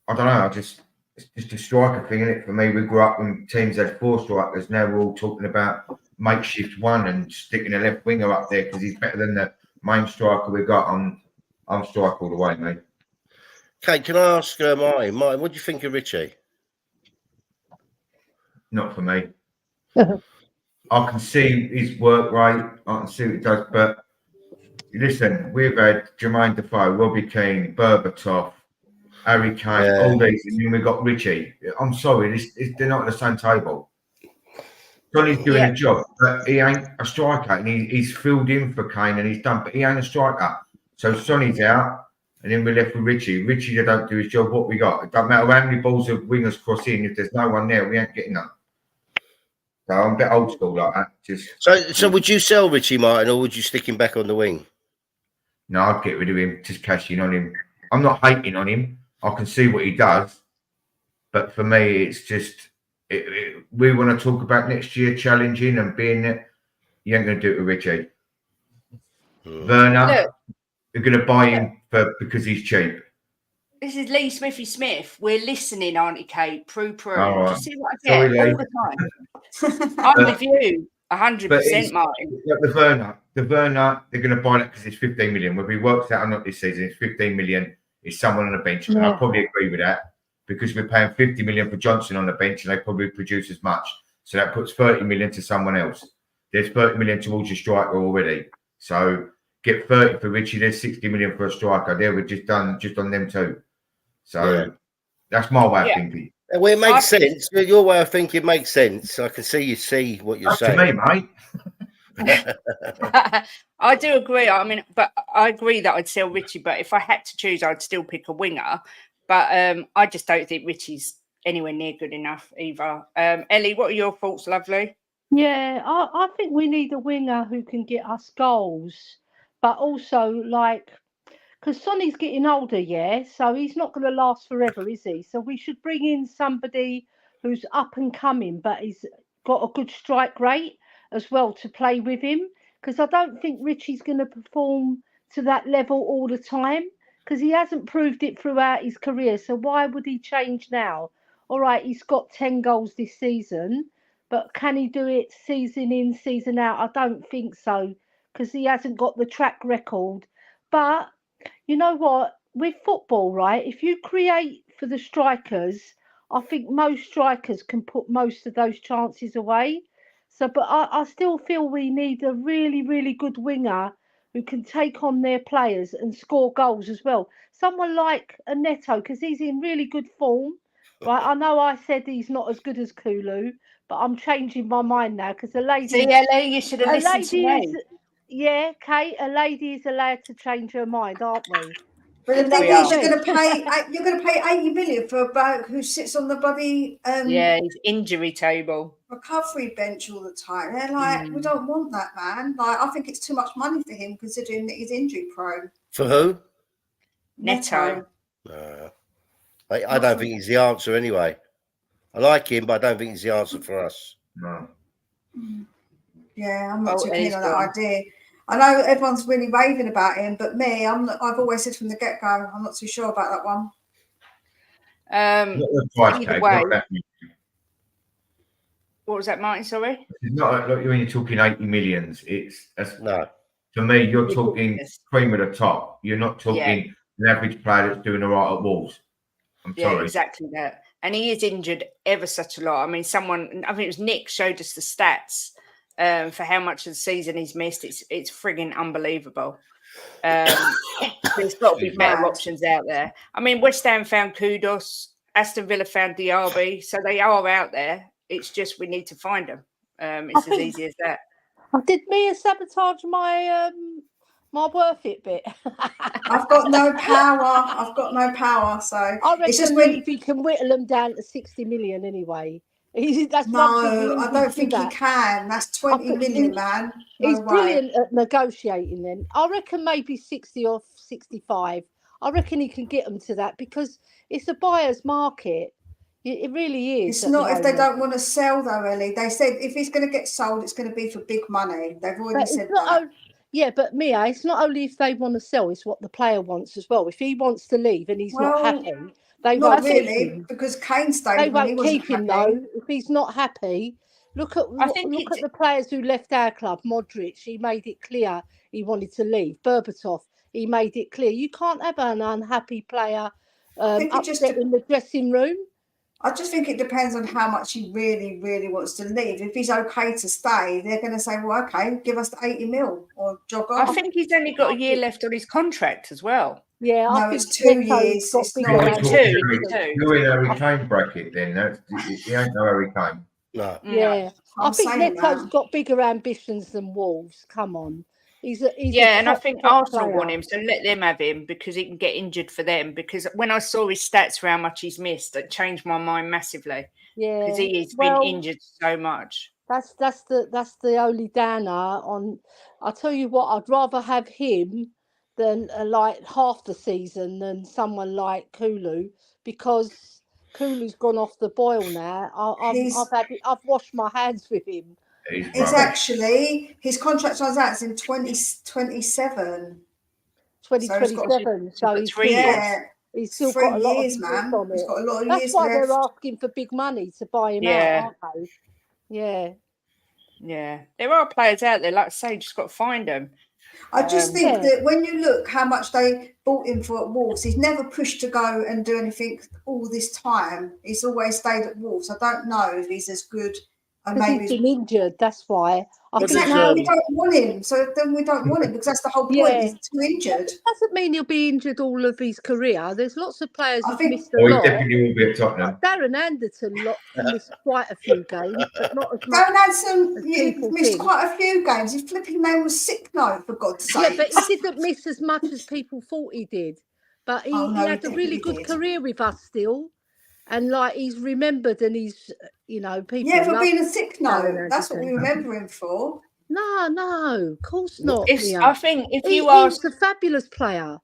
I don't know. It's just a striker thing, isn't it? For me, we grew up when teams had 4 strikers. Now we're all talking about makeshift one and sticking a left winger up there because he's better than the main striker we got. I'm striker all the way, mate. Kate, can I ask Martin? Martin, what do you think of Richie? Not for me. I can see his work rate. I can see what he does, but listen, we've had Jermaine Defoe, Robbie Keane, Berbatov, Harry Kane, all these, and then we've got Richie. I'm sorry, they're not at the same table. Sonny's doing a job, but he ain't a striker, and he's filled in for Kane, and he's done, but he ain't a striker. So Sonny's out, and then we're left with Richie. Richie, they don't do his job. What we got? It doesn't matter how many balls of wingers cross in. If there's no one there, we ain't getting none. So I'm a bit old school like that. So would you sell Richie, Martin, or would you stick him back on the wing? No, I'd get rid of him. Just cash in on him. I'm not hating on him. I can see what he does, but for me, it's just we want to talk about next year challenging and being it. You ain't going to do it with Richie. Werner, you're going to buy him because he's cheap. This is Lee Smithy Smith. We're listening, Auntie Kate. Prue. All Do you right. see what I Sorry, get all Lee. the time? I'm with you, 100%, Martin. The Werner, they're going to buy it because it's 15 million. Whether he works out or not this season, it's 15 million. Is someone on the bench, and I probably agree with that because we're paying 50 million for Johnson on the bench, and they probably produce as much. So that puts 30 million to someone else. There's 30 million towards your striker already. So get 30 for Richie. There's 60 million for a striker. There we're just on them two. So that's my way of thinking. Well, it makes sense. Your way of thinking makes sense. I can see what you're saying. To me, mate. I do agree. I mean, but I agree that I'd sell Richie. But if I had to choose, I'd still pick a winger. But I just don't think Richie's anywhere near good enough either. Ellie, what are your thoughts, lovely? Yeah, I think we need a winger who can get us goals, but also because Sonny's getting older, so he's not going to last forever, is he? So we should bring in somebody who's up and coming, but he's got a good strike rate as well to play with him, because I don't think Richie's going to perform to that level all the time, because he hasn't proved it throughout his career. So why would he change now? All right, he's got 10 goals this season, but can he do it season in, season out? I don't think so, because he hasn't got the track record. But you know what? With football, right, if you create for the strikers, I think most strikers can put most of those chances away. So, but I still feel we need a really, really good winger who can take on their players and score goals as well. Someone like a Neto, because he's in really good form, right? I know I said he's not as good as Kulu, but I'm changing my mind now because a lady... See, Ellie, you should have listened to me. Yeah, Kate, a lady is allowed to change her mind, aren't we? But the thing is, you're going to pay 80 million for a bloke who sits on the bloody his injury table, recovery bench all the time. They're like, we don't want that, man. Like, I think it's too much money for him, considering that he's injury prone. For who? Neto. I don't think he's the answer anyway. I like him, but I don't think he's the answer for us. No. Yeah, I'm not too keen on that idea. I know everyone's really raving about him, but me, I've always said from the get-go, I'm not too sure about that one. Either way. What was that, Martin? Sorry? It's not like when you're talking 80 millions. No. For me, you're talking cream of the top. You're not talking an average player that's doing all right at Wolves. I'm sorry. Yeah, exactly that. And he is injured ever such a lot. I mean, I think it was Nick showed us the stats for how much of the season he's missed. It's frigging unbelievable. There's got to be better options out there. I mean, West Ham found Kudos, Aston Villa found Diaby, so they are out there. It's just we need to find them. It's as easy as that. Did Mia sabotage my my worth it bit? I've got no power. So I reckon he can whittle them down to 60 million anyway. I don't think he can. That's 20 million, man. He's brilliant at negotiating then. I reckon maybe 60 or 65. I reckon he can get them to that because it's a buyer's market. It really is. It's not if they don't want to sell, though, Ellie. They said if he's going to get sold, it's going to be for big money. They've already said that. Yeah, but Mia, it's not only if they want to sell, it's what the player wants as well. If he wants to leave and he's not happy, they won't keep him. Because Kane stayed. They won't keep him though. If he's not happy, look at the players who left our club. Modric, he made it clear he wanted to leave. Berbatov, he made it clear. You can't have an unhappy player upset in the dressing room. I just think it depends on how much he really, really wants to leave. If he's okay to stay, they're going to say, well, okay, give us the 80 mil or jog on. I think he's only got a year left on his contract as well. Yeah, I think it's 2 years. It's not you're in Harry Kane bracket then. He ain't no Harry Kane. No. Yeah. I think Neto's got bigger ambitions than Wolves. Come on. And I think Arsenal want him, so let them have him because he can get injured for them. Because when I saw his stats for how much he's missed, it changed my mind massively. Yeah, because he's been injured so much. That's the only downer on. I'll tell you what, I'd rather have him than like half the season than someone like Kulu because Kulu's gone off the boil now. I've washed my hands with him. It's actually his contract runs out in 2027. 2027. So he's 3 years. He's still 3 got a lot years, of years man. on He's it. got a lot of That's years why left. they're asking for big money to buy him out, aren't they? Yeah. Yeah, there are players out there, like I say, just got to find them. I just think Yeah. that when you look how much they bought him for at Wolves, he's never pushed to go and do anything all this time. He's always stayed at Wolves. I don't know if he's as good. And Because maybe he's been injured, that's why. exactly, now we don't want him. So then we don't want him because that's the whole point. Yeah. He's too injured. It doesn't mean he'll be injured all of his career. There's lots of players I who've think- missed a Oh, he lot. definitely will be at Tottenham. Darren Anderton missed quite a few games, but not as much. Darren Anderson as he people missed think. quite a few games. His flipping man was sick note, for God's Yeah, sake. but he didn't miss as much as people thought he did. But he, Oh, no, he he had a really definitely good did. career with us still. And like he's remembered and he's, people. Yeah, for love being a sick note. Darren That's what we Anderson. remember him for. No, of course not. I think if He you ask, was a fabulous player.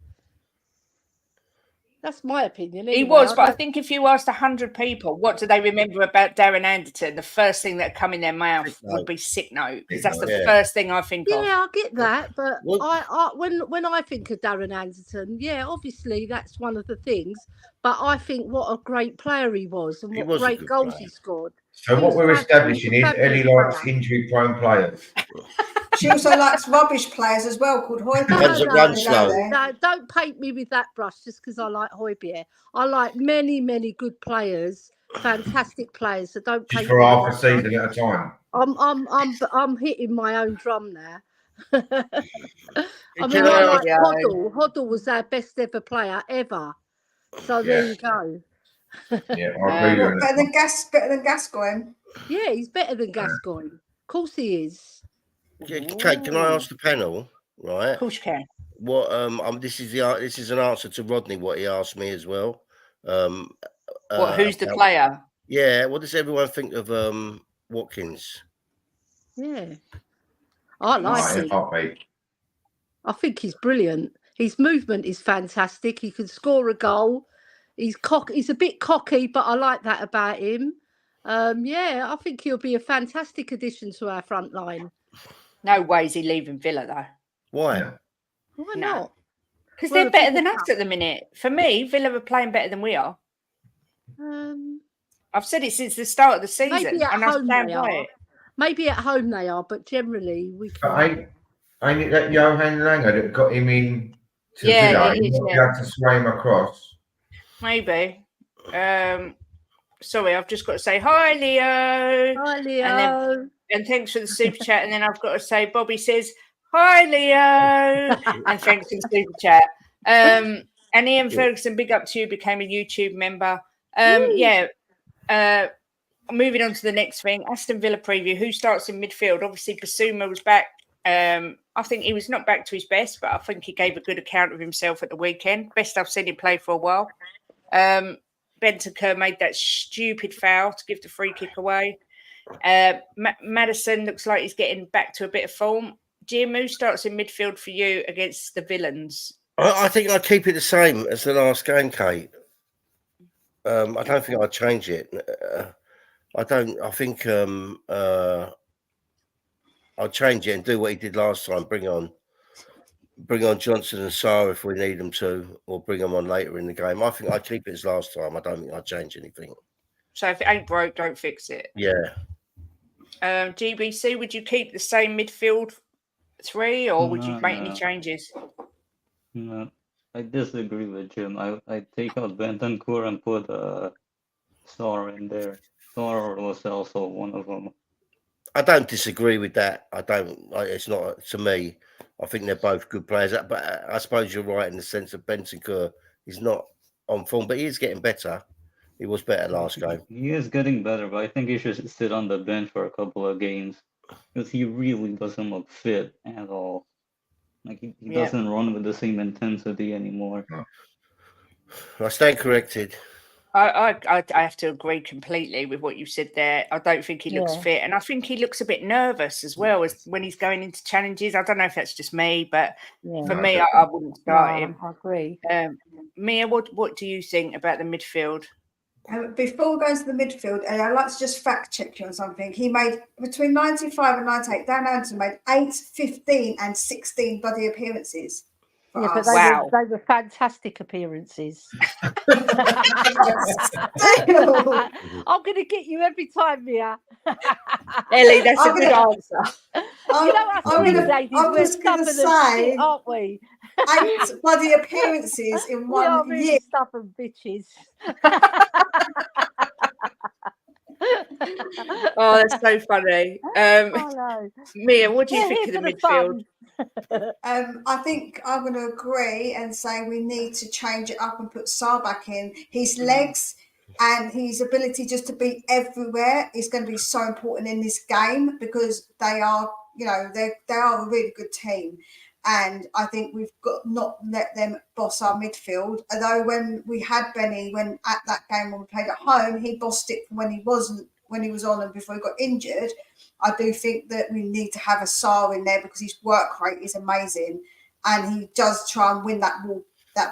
That's my opinion. he Anyway. was, but I think if you asked 100 people, what do they remember about Darren Anderton? The first thing that come in their mouth Sick would note. be sick note, because Sick that's note, the yeah. first thing I think of. Yeah, I get that, but Well- I when I think of Darren Anderton, yeah, obviously that's one of the things. But I think what a great player he was, and He what was a great good goals player. he scored. So He what was we're he was a establishing is fabulous Ellie likes player. injury-prone players. She also likes rubbish players as well, called Hoybier. Ones that run slow. No, don't paint me with that brush just because I like Højbjerg. I like many, many good players, fantastic players. So don't Just paint for me half a with that season at a time. brush. I'm hitting my own drum now. I mean, Can I I like Yeah. Hoddle. Hoddle was our best ever player ever. So there Yeah. you go. Yeah, I agree with Better that. than Gascoigne. Yeah, he's better than Gascoigne. Of course he is. Yeah, Kate, can I ask the panel, right? Of course you can. What this is an answer to Rodney, what he asked me as well. Who's the about- player? Yeah, what does everyone think of Watkins? Yeah. I like him. Heartbeat. I think he's brilliant. His movement is fantastic. He can score a goal. He's a bit cocky, but I like that about him. I think he'll be a fantastic addition to our front line. No way is he leaving Villa, though. Why? Yeah. Why No. not? Because We're they're a better bigger than us club. at the minute. For me, Villa are playing better than we are. I've said it since the start of the season, Maybe at and I home stand they by are. it. Maybe at home they are, but generally we But can. ain't it that Johan Langer that got him in to Yeah, Villa? it He is, might yeah. have to sway him across. Maybe. Sorry, I've just got to say hi, Leo. Hi, Leo. And thanks for the super chat. And then I've got to say, Bobby says, hi, Leo. And thanks for the super chat. And Ian Ferguson, big up to you, became a YouTube member. Moving on to the next thing, Aston Villa preview. Who starts in midfield? Obviously, Basuma was back. I think he was not back to his best, but I think he gave a good account of himself at the weekend. Best I've seen him play for a while. Bentancur made that stupid foul to give the free kick away. Maddison looks like he's getting back to a bit of form. Jim, who starts in midfield for you against the Villains? I think I'd keep it the same as the last game, Kate. I don't think I'd change it. I think I'll change it and do what he did last time. Bring on Johnson and Sarr if we need them to, or bring them on later in the game. I think I'd keep it as last time. I don't think I'd change anything. So if it ain't broke, don't fix it. Yeah. GBC, would you keep the same midfield three, or would you No, make any no. changes? No, I disagree with Jim. I take out Bentancur and put Sarr in there. Sarr was also one of them. I don't disagree with that. It's not, to me, I think they're both good players. But I suppose you're right in the sense that Bentancur is not on form, but he is getting better. He was better last game. He is getting better, but I think he should sit on the bench for a couple of games because he really doesn't look fit at all. Like he Yeah. doesn't run with the same intensity anymore. I stand corrected. I have to agree completely with what you said there. I don't think he looks Yeah. fit, and I think he looks a bit nervous as well as when he's going into challenges. I don't know if that's just me, but Yeah. for No, me, I wouldn't start No, him. I agree. Mia, what do you think about the midfield? Before we go to the midfield, I'd like to just fact check you on something. He made between 95 and 98. Dan Anderson made 8, 15, and 16 bloody appearances for for Yeah, but us. Wow. they were fantastic appearances. Still. I'm going to get you every time, Mia. Ellie, that's a I'm good gonna- answer. You know us I'm Greek gonna- ladies, I'm we're just gonna stubborn as shit, say- aren't we? 8 bloody appearances in We are one really year. stubborn bitches. Oh, that's so funny. I know. Mia, what do you We're think here of the for midfield? fun. I think I'm going to agree and say we need to change it up and put Sarr back in. His legs and his ability just to be everywhere is going to be so important in this game because they are, you know, they are a really good team. And I think we've got not let them boss our midfield. Although when we had Benny, when at that game when we played at home, he bossed it when he was on and before he got injured. I do think that we need to have a Sarr in there because his work rate is amazing, and he does try and win that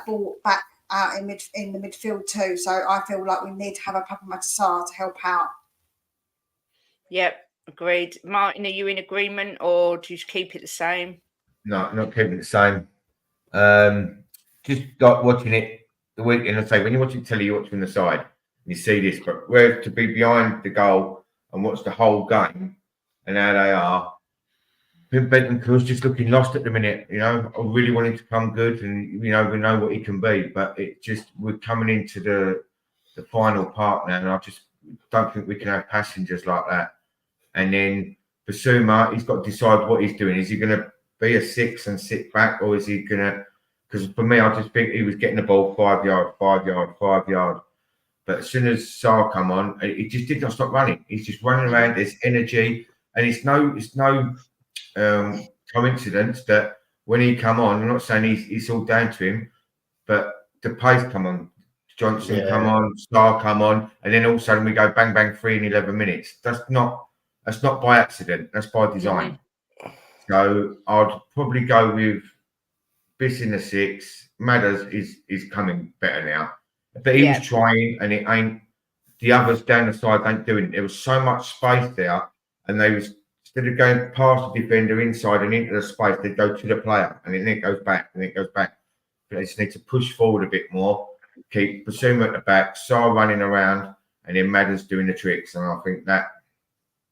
ball back out in the midfield too. So I feel like we need to have a Papa Sarr to help out. Yep, agreed. Martin, are you in agreement or do you keep it the same? No, not keeping it the same. Just like watching it the weekend. I say when you watch it telly, you watch from the side and you see this, but whereas to be behind the goal and watch the whole game and how they are, Bentancur's just looking lost at the minute. You know, I really want him to come good, and you know we know what he can be, but it just we're coming into the final part now, and I just don't think we can have passengers like that. And then Basuma, he's got to decide what he's doing. Is he going to be a 6 and sit back, or is he going to? Because for me, I just think he was getting the ball 5 yard, 5 yard, 5 yard. But as soon as Sarr come on, he just did not stop running. He's just running around. There's energy, and it's no coincidence that when he come on, I'm not saying it's all down to him, but the pace come on. Johnson come on, Sarr come on, and then all of a sudden we go bang bang 3 in 11 minutes. That's not by accident. That's by design. So I'd probably go with Biss in the 6. Madders is coming better now, but he was trying, and it ain't. The others down the side ain't doing it. There was so much space there, and they was instead of going past the defender inside and into the space, they go to the player, and then it goes back, and it goes back. But they just need to push forward a bit more. Keep Basuma at the back, Sarr running around, and then Madders doing the tricks. And I think that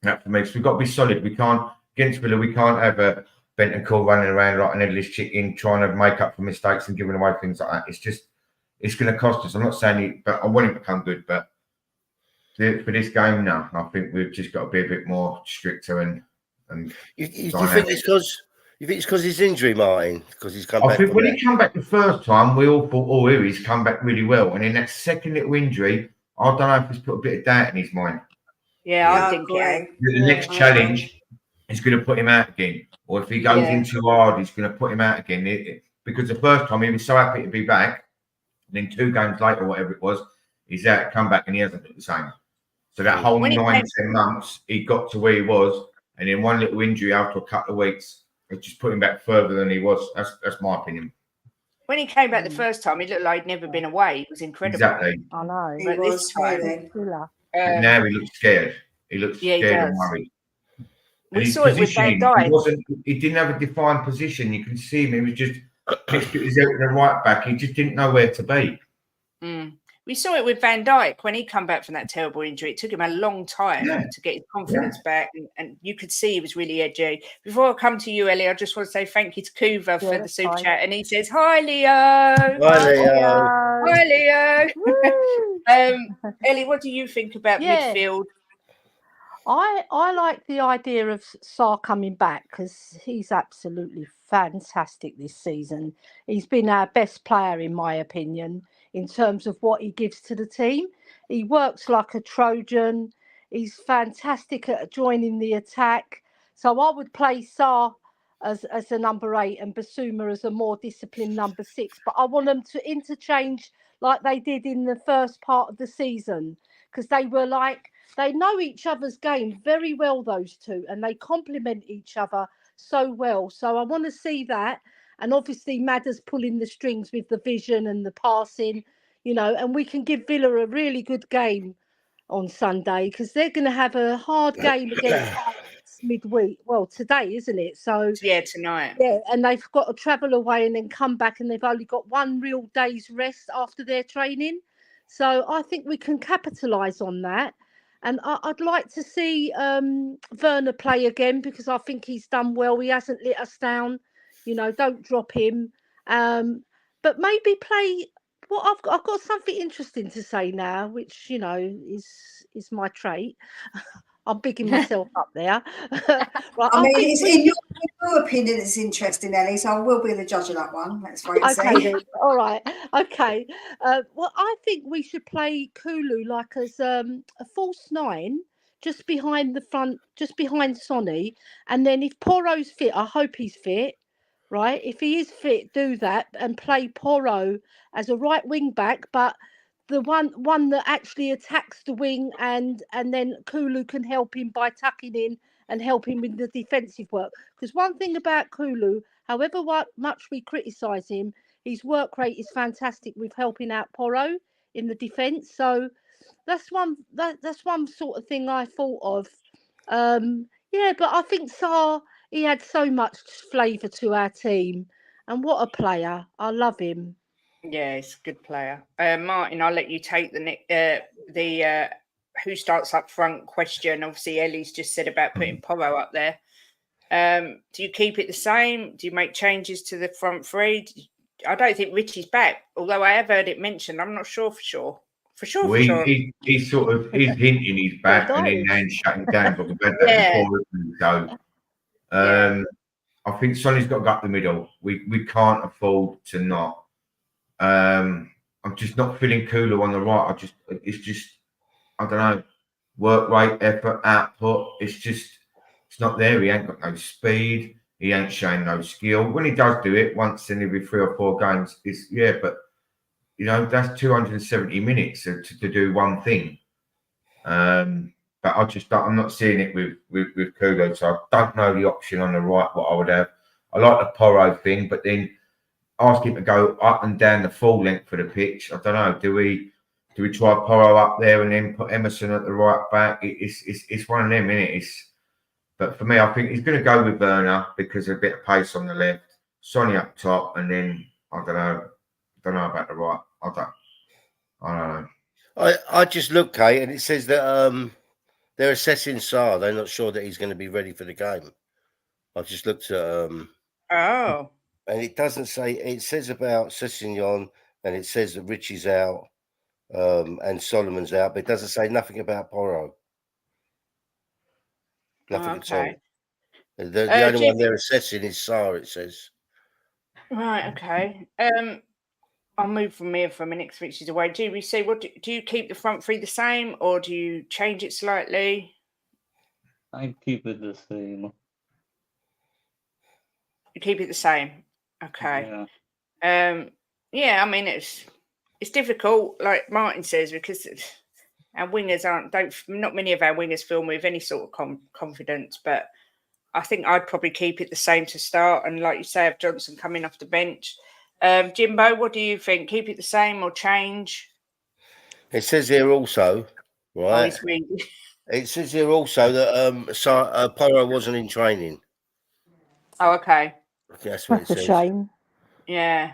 for me, because we've got to be solid. We can't against Villa. We can't have a Bentancur running around like an headless chicken, trying to make up for mistakes and giving away things like that. It's going to cost us. I'm not saying it, but I want him to become good. But for this game, no, I think we've just got to be a bit more stricter and. You think it's because his injury, Martin? Because he's come back. I think when he came back the first time, we all thought, "Oh, he's come back really well." And in that second little injury, I don't know if it's put a bit of doubt in his mind. Yeah, I think agree. The next challenge is going to put him out again, or if he goes in too hard, he's going to put him out again. Because the first time he was so happy to be back, and then 2 games later, whatever it was, he's out, come back, and he hasn't looked the same. So that whole 9-10 months, he got to where he was, and then one little injury after a couple of weeks, it just put him back further than he was. That's my opinion. When he came back the first time, he looked like he'd never been away. It was incredible. Exactly. I know. He But was this time, really. But now he looks scared. He looks Yeah, he scared and does. worried. We And his saw it with Van positioning, Dijk. he didn't have a defined position. You can see him. He was just next to his the right back. He just didn't know where to be. We saw it with Van Dijk when he come back from that terrible injury. It took him a long time to get his confidence back, and you could see he was really edgy. Before I come to you, Ellie, I just want to say thank you to Kuva for the super chat, and he says, "Hi, Leo." Hi, Leo. Ellie, what do you think about midfield? I like the idea of Sarr coming back because he's absolutely fantastic this season. He's been our best player, in my opinion, in terms of what he gives to the team. He works like a Trojan. He's fantastic at joining the attack. So I would play Sarr as a number 8 and Basuma as a more disciplined number 6. But I want them to interchange like they did in the first part of the season, because they were like, they know each other's game very well, those two, and they complement each other so well. So I want to see that. And obviously Madders pulling the strings with the vision and the passing, you know, and we can give Villa a really good game on Sunday because they're going to have a hard game against Ajax. midweek. Well, today, isn't it? So Yeah, tonight. yeah, and they've got to travel away and then come back, and they've only got one real day's rest after their training. So I think we can capitalise on that. And I'd like to see Werner play again, because I think he's done well. He hasn't let us down. You know, don't drop him. But maybe play. What I've got something interesting to say now, which you know is my trait. I'm bigging myself up there. Right, I mean, think it's in your opinion, it's interesting, Ellie. So I will be the judge of that one. Let's wait and okay, see. then. All right. Okay. Well, I think we should play Kulu like as a false nine, just behind the front, just behind Sonny. And then if Poro's fit, I hope he's fit. Right. If he is fit, do that and play Poro as a right wing back, but the one that actually attacks the wing, and then Kulu can help him by tucking in and help him with the defensive work. Because one thing about Kulu, however much we criticise him, his work rate is fantastic with helping out Poro in the defence. So that's one sort of thing I thought of. Yeah, but I think Sarr, he had so much flavour to our team, and what a player! I love him. Yeah, he's a good player. Martin, I'll let you take the who starts up front question. Obviously, Ellie's just said about putting Poro up there. Do you keep it the same? Do you make changes to the front three? I don't think Richie's back, although I have heard it mentioned. I'm not sure for sure. Well, he's sort of hinting he's back, and then shutting down. But we've had that before. So I think Sonny's got to go up the middle. We can't afford to not. I'm just not feeling Kulu on the right. It's just I don't know, work rate, effort, output. It's not there. He ain't got no speed. He ain't showing no skill. When he does do it once in every 3 or 4 games, but you know, that's 270 minutes to do one thing. But I'm not seeing it with Kulu, so I don't know the option on the right what I would have. I like the Poro thing, but then ask him to go up and down the full length of the pitch. I don't know. Do we try Poro up there and then put Emerson at the right back? It's one of them, isn't it? But for me, I think he's going to go with Werner because of a bit of pace on the left, Sonny up top, and then I don't know about the right. I don't know. I just looked, Kate, and it says that they're assessing Sarr. They're not sure that he's going to be ready for the game. I just looked at and it doesn't say. It says about Sessegnon, and it says that Richie's out and Solomon's out, but it doesn't say nothing about Poro. Nothing at all. The only one they're assessing is Sarr, it says. Right, okay. I'll move from here for a minute because Richie's away. GBC, what do you keep the front three the same, or do you change it slightly? I keep it the same. You keep it the same. Okay. Yeah. I mean, it's difficult, like Martin says, because our wingers not many of our wingers film with any sort of confidence, but I think I'd probably keep it the same to start. And like you say, have Johnson coming off the bench. Jimbo, what do you think? Keep it the same or change? It says here also, right? It says here also that Poro wasn't in training. Oh, okay. That's what it says. That's a shame. Yeah.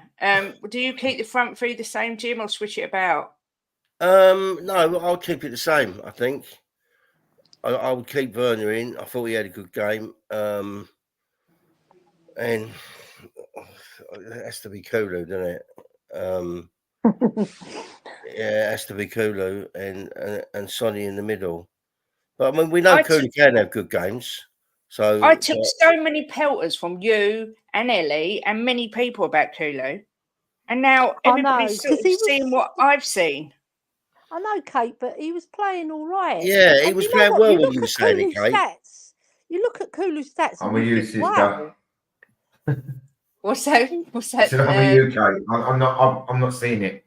Do you keep the front three the same, Jim, or switch it about? No, I'll keep it the same. I think I would keep Werner in. I thought he had a good game, and it has to be Kulu, doesn't it? Yeah, it has to be Kulu and Sonny in the middle. But I mean, we know Kulu can have good games. So I took so many pelters from you and Ellie and many people about Kulu, and now everybody's sort of seeing what I've seen. I know, Kate, but he was playing all right. Yeah, he was playing well when you were saying it, Kate. You look at Kulu's stats. I'm with you, sister. Wow. What's that? So I'm with you, Kate. I'm not seeing it.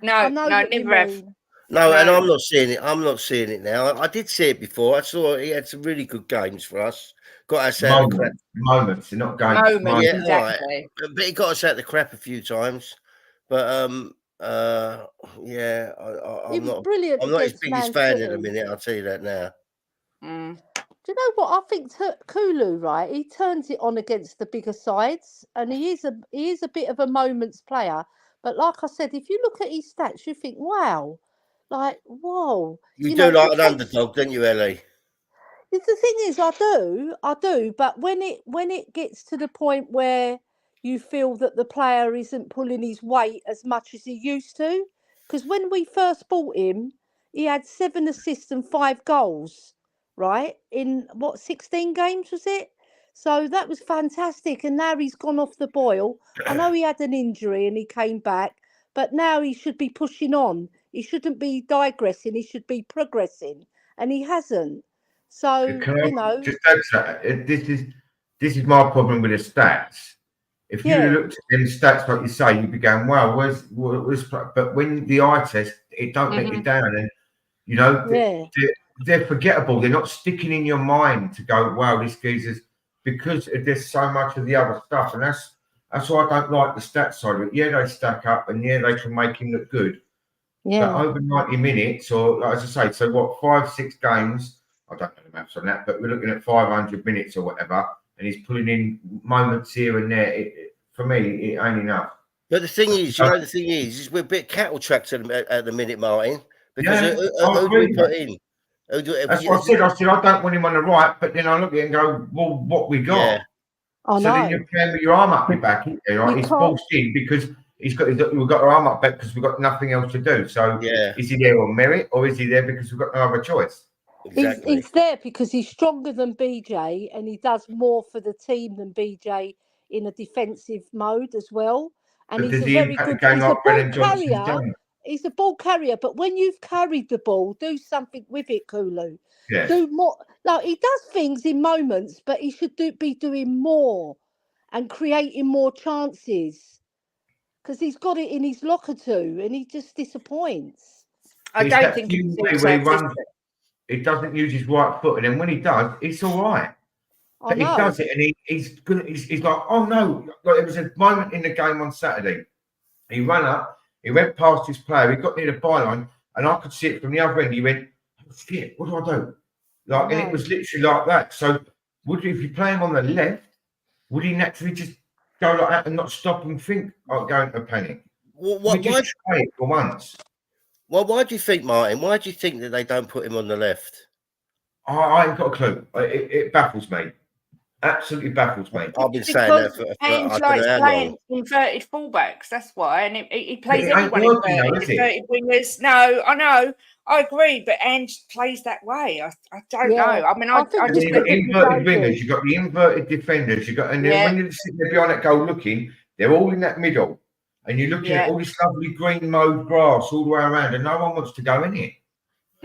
No, never have. No, and I'm not seeing it. I'm not seeing it now. I did see it before. I saw he had some really good games for us. Got us out of the crap. Moments, not games. Moments, yeah, exactly. Right. But he got us out of the crap a few times. But yeah, I'm not brilliant. I'm not his biggest fan in a minute. I'll tell you that now. Do you know what I think? Kulu, right? He turns it on against the bigger sides, and he is a bit of a moments player. But like I said, if you look at his stats, you think, wow, like whoa, You do like an defense. underdog, don't you, Ellie? The thing is, I do. But when it gets to the point where you feel that the player isn't pulling his weight as much as he used to, because when we first bought him, he had 7 assists and 5 goals, right? In what 16 games was it? So that was fantastic. And now he's gone off the boil. I know he had an injury and he came back, but now he should be pushing on. He shouldn't be digressing. He should be progressing, and he hasn't. So, Can I just add to that? This is my problem with the stats. If you looked at them stats like you say, you'd be going, "Wow, where's?" But when the eye test, it don't let you down, and you know they're forgettable. They're not sticking in your mind to go, "Wow, this geezer's," because there's so much of the other stuff, and that's why I don't like the stats side of it. Yeah, they stack up, and yeah, they can make him look good. But over 90 minutes, or like as I say, so what, 5-6 games? I don't know the maths on that, but we're looking at 500 minutes or whatever, and he's pulling in moments here and there. For me, it ain't enough. But the thing is, is we're a bit cattle tracked at the minute, Martin. Because who do we put in? That's what I said. I don't want him on the right, but then I look at it and go, well, what we got? Yeah. I know. So then you're playing with your arm up your back, right? He's forced in because we've got our arm up back because we've got nothing else to do. So is he there on merit, or is he there because we've got no other choice? Exactly. He's there because he's stronger than BJ, and he does more for the team than BJ in a defensive mode as well. And But he's does a he very impact good. the game He's a like ball Brennan Johnson's carrier. done? He's a ball carrier, but when you've carried the ball, do something with it, Kulu. Yeah. Do more. Like, he does things in moments, but he should be doing more and creating more chances, because he's got it in his locker too, and he just disappoints. I It's don't that think few he's way also where he runs, consistent. he doesn't use his right foot, and then when he does, it's all right. I But he know. does it, and he's like, oh no! Like, there was a moment in the game on Saturday. He ran up, he went past his player, he got near the byline, and I could see it from the other end. He went, oh, shit, what do I do? Like, and it was literally like that. So, if you play him on the left, would he naturally just go like that and not stop and think, oh, go into panic? Why try it for once? Well, why do you think, Martin? Why do you think that they don't put him on the left? I ain't got a clue. It baffles me. Absolutely baffles me. I've been saying that for I Ainge don't likes know how playing long. inverted fullbacks. That's why, and he plays it ain't everyone working inverted. though, is it? Inverted wingers. No, I know, I agree, but Ainge plays that way. I don't know. I mean, I think just you've got think inverted wingers, you've got the inverted defenders, and then when you're sitting there behind that goal looking, they're all in that middle, and you're looking at all this lovely green mowed grass all the way around, and no one wants to go in it.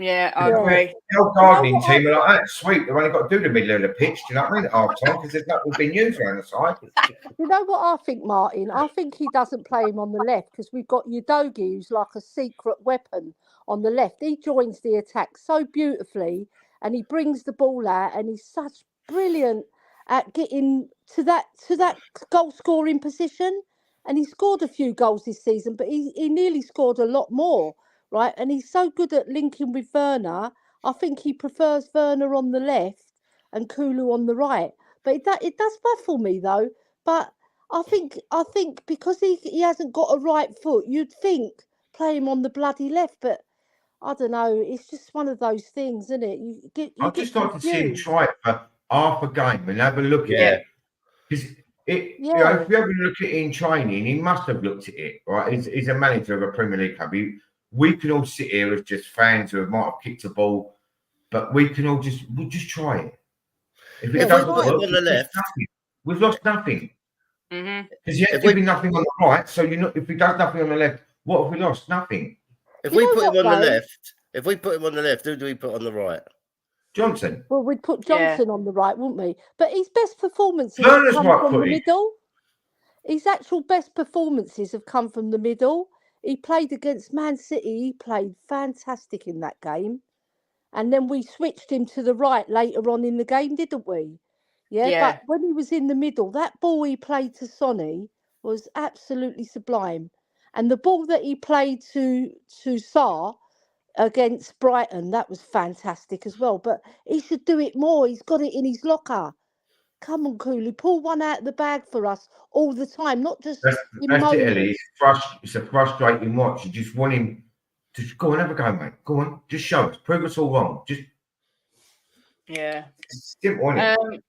Yeah, I agree. The old gardening team are like, that's sweet. They've only got to do the middle of the pitch, do you know what I mean, at half time, because there's nothing been used around the side. You know what I think, Martin? I think he doesn't play him on the left because we've got Udogi, who's like a secret weapon on the left. He joins the attack so beautifully, and he brings the ball out, and he's such brilliant at getting to that goal scoring position. And he scored a few goals this season, but he nearly scored a lot more, right? And he's so good at linking with Werner. I think he prefers Werner on the left and Kulu on the right. But it does baffle me though. But I think because he hasn't got a right foot, you'd think play him on the bloody left. But I don't know. It's just one of those things, isn't it? I'd just like to see him try it for half a game and have a look at it. Because if you ever look at it in training, he must have looked at it, right? He's a manager of a Premier League club. We can all sit here as just fans who might have kicked a ball, but we'll just try it. If it doesn't work, on the left, we've lost nothing. Because If there'll be nothing on the right. So if he does nothing on the left, what have we lost? Nothing. If we put him on the left, who do we put on the right? Johnson. Well, we'd put Johnson on the right, wouldn't we? But his best performances Werner's have come right from the footed. middle. His actual best performances have come from the middle. He played against Man City. He played fantastic in that game. And then we switched him to the right later on in the game, didn't we? Yeah. But when he was in the middle, that ball he played to Sonny was absolutely sublime. And the ball that he played to Sarr, against Brighton. That was fantastic as well. But he should do it more. He's got it in his locker. Come on, Cooley, pull one out of the bag for us all the time, not just That's in it, moments. Ellie. It's a frustrating watch. You just want him to go on, have a go, mate. Go on, just show us, prove us all wrong. Just simple, isn't it?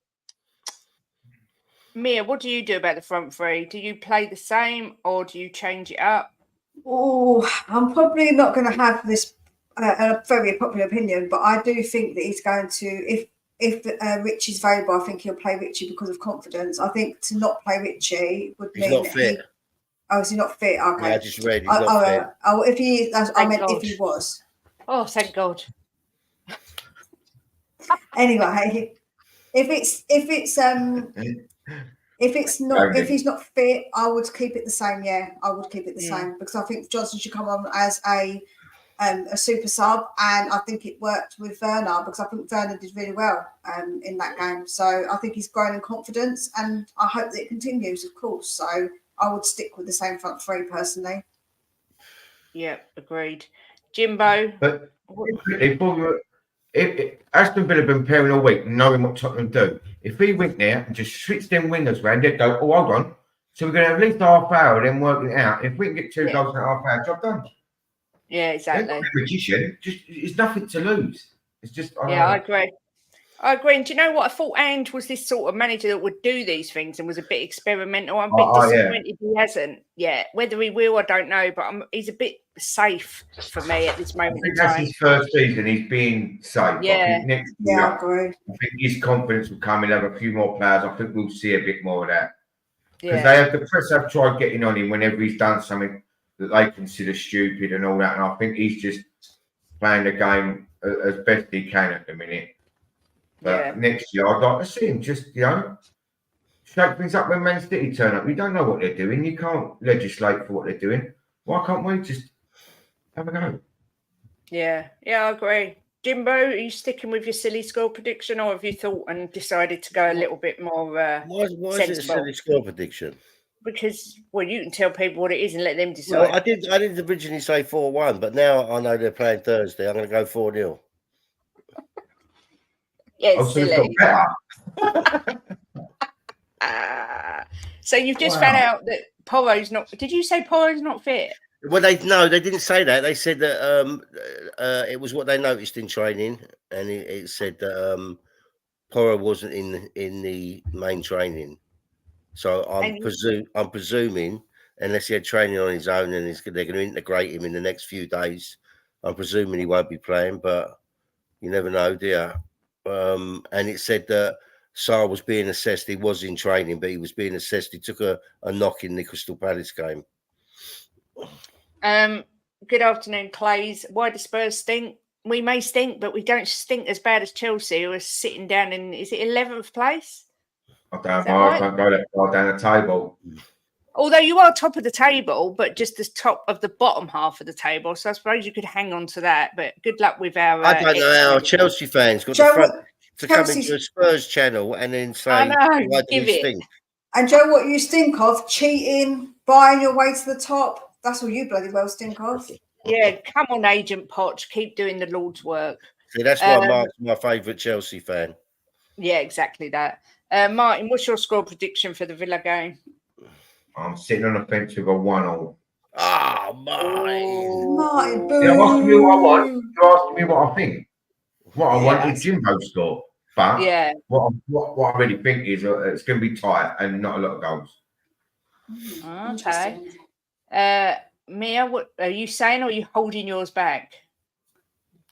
Mia, what do you do about the front three? Do you play the same or do you change it up? Oh, I'm probably not going to have this a very popular opinion, but I do think that he's going to, if Richie's available, I think he'll play Richie because of confidence. I think to not play Richie would He's mean not fit. is he not fit? Okay. Yeah, I just read he's not fit. If he, I meant God. if he was. Oh, thank God. Anyway, if he's not fit, I would keep it the same. Yeah, I would keep it the same because I think Johnson should come on as a super sub, and I think it worked with Werner because I think Werner did really well in that game. So I think he's grown in confidence, and I hope that it continues, of course. So I would stick with the same front three personally. Yeah, agreed. Jimbo. But if Aston Villa have been pairing all week, knowing what Tottenham do. If he went there and just switched them wingers round, they'd go, oh, hold on. So we're going to have at least half hour, then working it out. If we can get 2 goals in a half hour, job done. Yeah, exactly. A magician. It's nothing to lose. It's just. I agree. I agree. And do you know what? I thought Ange was this sort of manager that would do these things and was a bit experimental. I'm a bit disappointed he hasn't yet. Whether he will, I don't know. But he's a bit safe for me at this moment in time. That's his first season. He's being safe. Yeah. I think next year, I think his confidence will come. He'll have a few more players. I think we'll see a bit more of that. Because the press have tried getting on him whenever he's done something that they consider stupid and all that. And I think he's just playing the game as best he can at the minute. But next year, I'd like to see him just, shake things up when Man City turn up. You don't know what they're doing. You can't legislate for what they're doing. Why can't we just have a go? Yeah, I agree. Jimbo, are you sticking with your silly score prediction, or have you thought and decided to go a little bit more Why is it a silly score prediction? Because, you can tell people what it is and let them decide. Well, I did originally say 4-1, but now I know they're playing Thursday. I'm going to go 4-0. Yeah, it's silly. So you've just found out that Porro's not. Did you say Porro's not fit? Well, they didn't say that. They said that it was what they noticed in training, and it said that Porro wasn't in the main training. So I'm presuming, unless he had training on his own and they're going to integrate him in the next few days, I'm presuming he won't be playing. But you never know, do you? And it said that Sarr was being assessed. He was in training, but he was being assessed. He took a knock in the Crystal Palace game. Good afternoon, Clays. Why do Spurs stink? We may stink, but we don't stink as bad as Chelsea, who are sitting down in, is it 11th place? I don't know. I don't go that far down the table. Although you are top of the table, but just the top of the bottom half of the table. So I suppose you could hang on to that. But good luck with our. I don't know how Chelsea fans got the front to come into a Spurs channel and then say, "Why do we stink?" And Joe, what you stink of? Cheating, buying your way to the top. That's all you bloody well stink of. Yeah, come on, Agent Poch, keep doing the Lord's work. See, that's why Mark's my favourite Chelsea fan. Yeah, exactly that. Martin, what's your score prediction for the Villa game? I'm sitting on the fence with a 1-1. Oh, Martin. Martin, boo. You're asking me what I want. You're asking me what I think. What I want is Jimbo score. But what I really think is it's going to be tight and not a lot of goals. Okay. Mia, what are you saying, or are you holding yours back?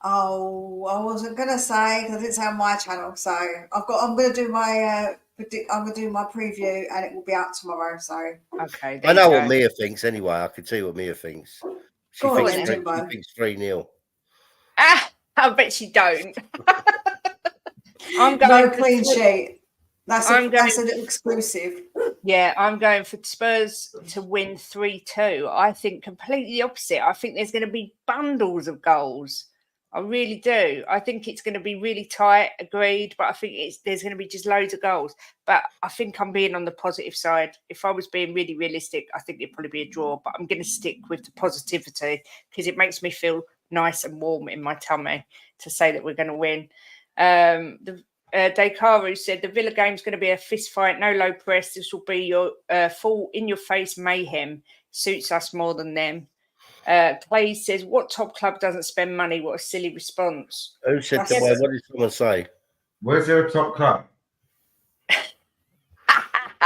Oh, I wasn't gonna say because I didn't say on my channel. So I'm gonna do my preview, and it will be out tomorrow. So okay, I know what Mia thinks anyway. I can tell you what Mia thinks. She thinks 3-0. I bet she don't. I'm going no clean sheet. That's an exclusive. Yeah, I'm going for Spurs to win 3-2. I think completely the opposite. I think there's going to be bundles of goals. I really do. I think it's going to be really tight, agreed, but I think there's going to be just loads of goals. But I think I'm being on the positive side. If I was being really realistic, I think it'd probably be a draw, but I'm going to stick with the positivity because it makes me feel nice and warm in my tummy to say that we're going to win. Dekaru said the Villa game's going to be a fist fight, no low press. This will be your full in-your-face mayhem. Suits us more than them. Clay says, what top club doesn't spend money? What a silly response. Who said the way? What did someone say? Where's there a top club?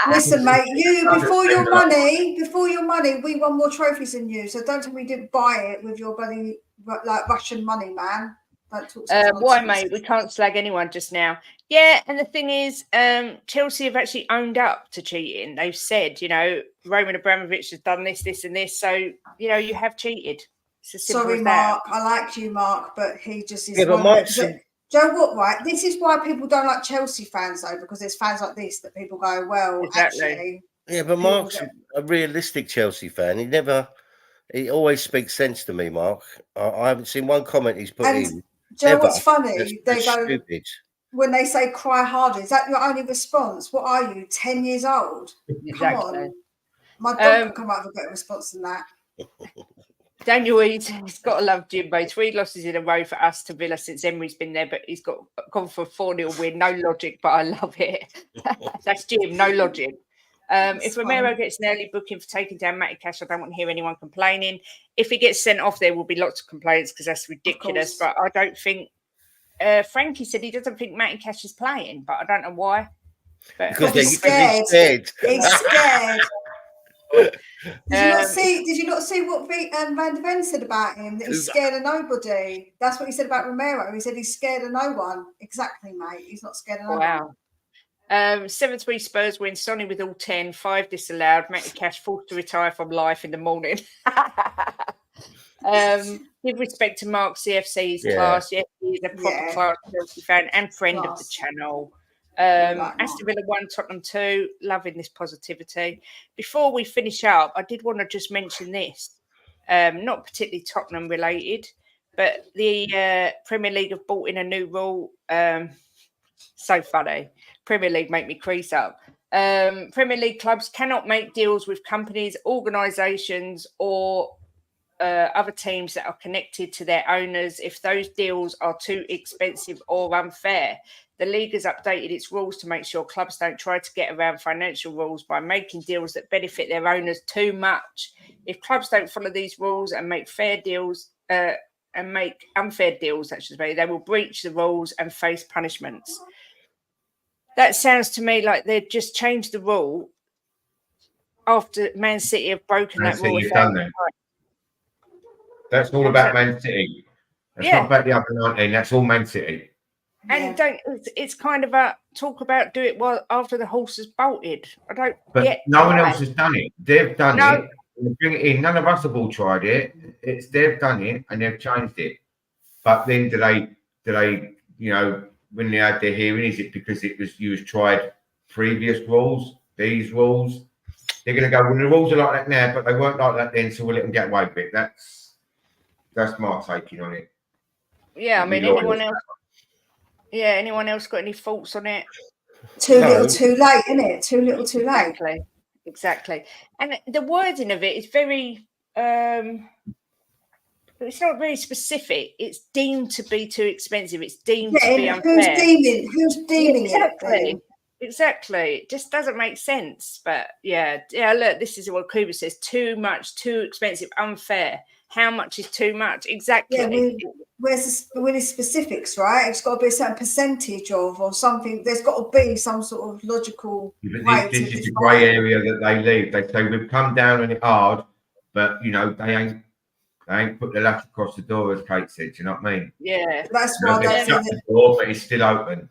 Listen, mate, before your money, we won more trophies than you. So don't tell me you didn't buy it with your bloody like Russian money, man. Don't talk to why, mate? We can't slag anyone just now. Yeah, and the thing is, Chelsea have actually owned up to cheating. They've said, Roman Abramovich has done this, this, and this. So, you have cheated. It's as simple Sorry, as that. Mark. I like you, Mark, but he just is. Yeah, but Mark's Joe, what, right? This is why people don't like Chelsea fans, though, because there's fans like this that people go, well, Exactly. actually. Yeah, but Mark's a realistic Chelsea fan. He always speaks sense to me, Mark. I haven't seen one comment he's put in. Joe, what's funny? That's they go, stupid. When they say cry harder, is that your only response? What are you, 10 years old? Exactly. Come on. My dog can come out with a better response than that. Daniel Eads, he's got to love Jimbo. 3 losses in a row for us to Villa since Emery's been there, but he's gone for a 4-0 win. No logic, but I love it. That's Jim, no logic. If Romero gets an early booking for taking down Matty Cash, I don't want to hear anyone complaining. If he gets sent off, there will be lots of complaints because that's ridiculous. But I don't think Frankie said he doesn't think Matty Cash is playing, but I don't know why. But Because he's scared. He's scared. Did you not see what Van der Ven said about him? That he's scared of nobody. That's what he said about Romero. He said he's scared of no one. Exactly, mate. He's not scared of no one. Wow. 7-3 Spurs win. Sonny with all 10. 5 disallowed. Matty Cash forced to retire from life in the morning. Give respect to Mark CFC's class. Yes, he's a proper class Chelsea fan and friend of the channel. Aston Villa 1, Tottenham 2. Loving this positivity. Before we finish up, I did want to just mention this. Not particularly Tottenham related, but the Premier League have brought in a new rule. So funny. Premier League make me crease up. Premier League clubs cannot make deals with companies, organisations, or other teams that are connected to their owners if those deals are too expensive or unfair. The league has updated its rules to make sure clubs don't try to get around financial rules by making deals that benefit their owners too much. If clubs don't follow these rules and make fair deals and make unfair deals, they will breach the rules and face punishments. That sounds to me like they've just changed the rule after Man City have broken that rule. That's all about Man City. That's not about the other 19. That's all Man City. And it's kind of a talk about do it after the horse has bolted. I don't get. No one else has done it. They've done it. They bring it in. None of us have all tried it. They've done it and they've changed it. But then do they when they had their hearing, is it because you was tried previous rules, these rules? They're going to go, well, the rules are like that now, but they weren't like that then, so we'll let them get away with it. That's my taking on it. Yeah, I mean, anyone else? Yeah, anyone else got any thoughts on it? Too little, too late, isn't it? Too little, too late. Exactly. And the wording of it is very. It's not very specific. It's deemed to be too expensive. It's deemed to be unfair. Who's deeming it? Exactly. It just doesn't make sense. But yeah. Look, this is what Kuba says: too much, too expensive, unfair. How much is too much? Exactly. Yeah, where's the specifics, right? It's got to be a certain percentage of or something. There's got to be some sort of logical. But this is the grey area that they leave. They say we've come down on it hard, but they ain't put the latch across the door, as Kate said. Do you know what I mean? Yeah. That's why I don't think the door, but it's still open.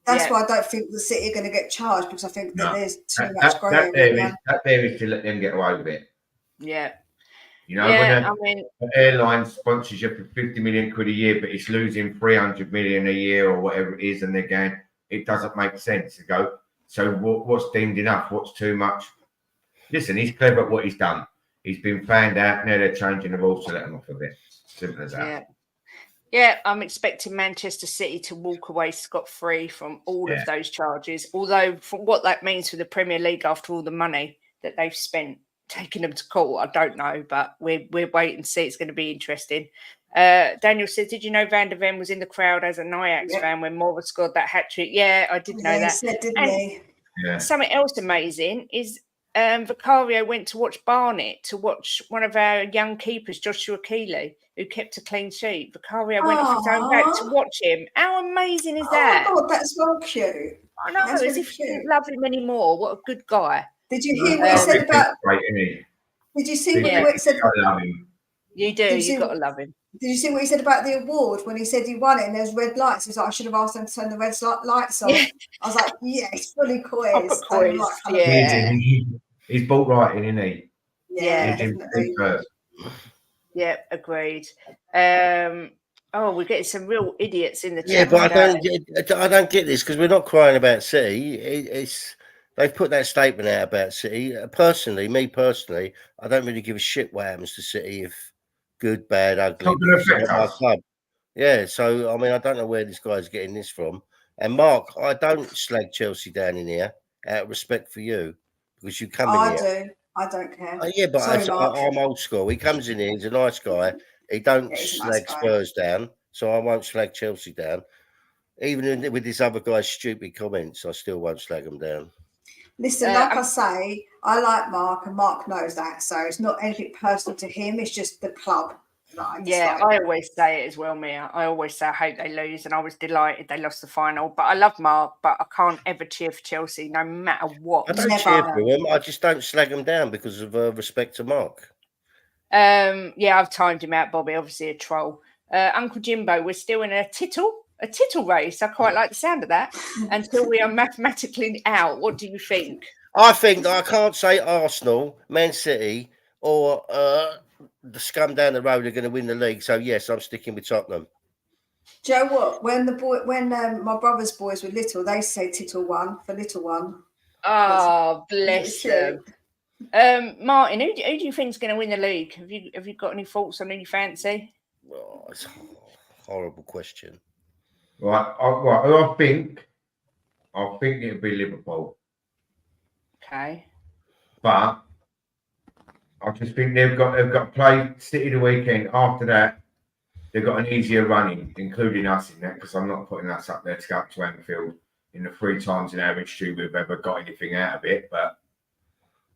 That's why I don't think the City are going to get charged, because I think that there's too much grey area. That there is to let them get away with it. Yeah. When an airline sponsors you for 50 million quid a year, but it's losing 300 million a year or whatever it is, and they're going, it doesn't make sense to go. So what's deemed enough? What's too much? Listen, he's clever at what he's done. He's been found out. Now they're changing the rules to let him off of it. Simple as that. Yeah, I'm expecting Manchester City to walk away scot-free from all of those charges. Although, for what that means for the Premier League after all the money that they've spent taking them to court, I don't know. But we're waiting to see. It's going to be interesting. Daniel said, "Did you know Van der Ven was in the crowd as an Ajax fan when Morva scored that hat trick?" Yeah, I did know He that. said, didn't And he? Yeah. something else amazing is Vicario went to watch Barnet to watch one of our young keepers, Joshua Keeley, who kept a clean sheet. Vicario went off his own back to watch him. How amazing is that? Oh my God, that's well cute. I know, That's as really if you didn't cute. love him anymore. What a good guy. Did you hear what he said about? Great, isn't he? Did you see Yeah. what he said? I love him. You do. Did you You've see- got to love him. Did you see what he said about the award when he said he won it and there's red lights? He was like, I should have asked them to turn the red lights off. Yeah. I was like, yes, fully Proper quiz. quiz, yeah. He's bought right in, isn't he? Yeah, He's in definitely. first. Yeah, agreed. We're getting some real idiots in the chat. Yeah, but today. I don't get this because we're not crying about City. They've put that statement out about City. Me personally, I don't really give a shit what happens to City, if good, bad, ugly. Not gonna affect It's not my us. club. Yeah, so I mean, I don't know where this guy's getting this from. And Mark, I don't slag Chelsea down in here out of respect for you because you come in I here. do. I don't care. Yeah, but Sorry, Mark. I'm old school. He comes in here, he's a nice guy. He don't Yeah, he's a slag nice guy. Spurs down, so I won't slag Chelsea down. Even with this other guy's stupid comments, I still won't slag him down. Listen, like I say, I like Mark and Mark knows that. So it's not anything personal to him. It's just the club. Yeah, I always say it as well, Mia. I always say I hope they lose, and I was delighted they lost the final. But I love Mark, but I can't ever cheer for Chelsea, no matter what. I don't cheer for him. I just don't slag him down because of respect to Mark. Yeah, I've timed him out, Bobby. Obviously a troll. Uncle Jimbo, we're still in a tittle race. I quite like the sound of that. Until we are mathematically out. What do you think? I think I can't say Arsenal, Man City, or the scum down the road are going to win the league. So yes, I'm sticking with Tottenham. Do you know what? When my brother's boys were little, they say tittle one for little one. Oh, bless them. Martin, who do you think is going to win the league? Have you got any thoughts on who you fancy? Oh, it's a horrible question. Right, I think it'll be Liverpool. Okay. But I just think they've got to play City the weekend. After that, they've got an easier running, including us in that, because I'm not putting us up there to go up to Anfield in the 3 times in our history we've ever got anything out of it. But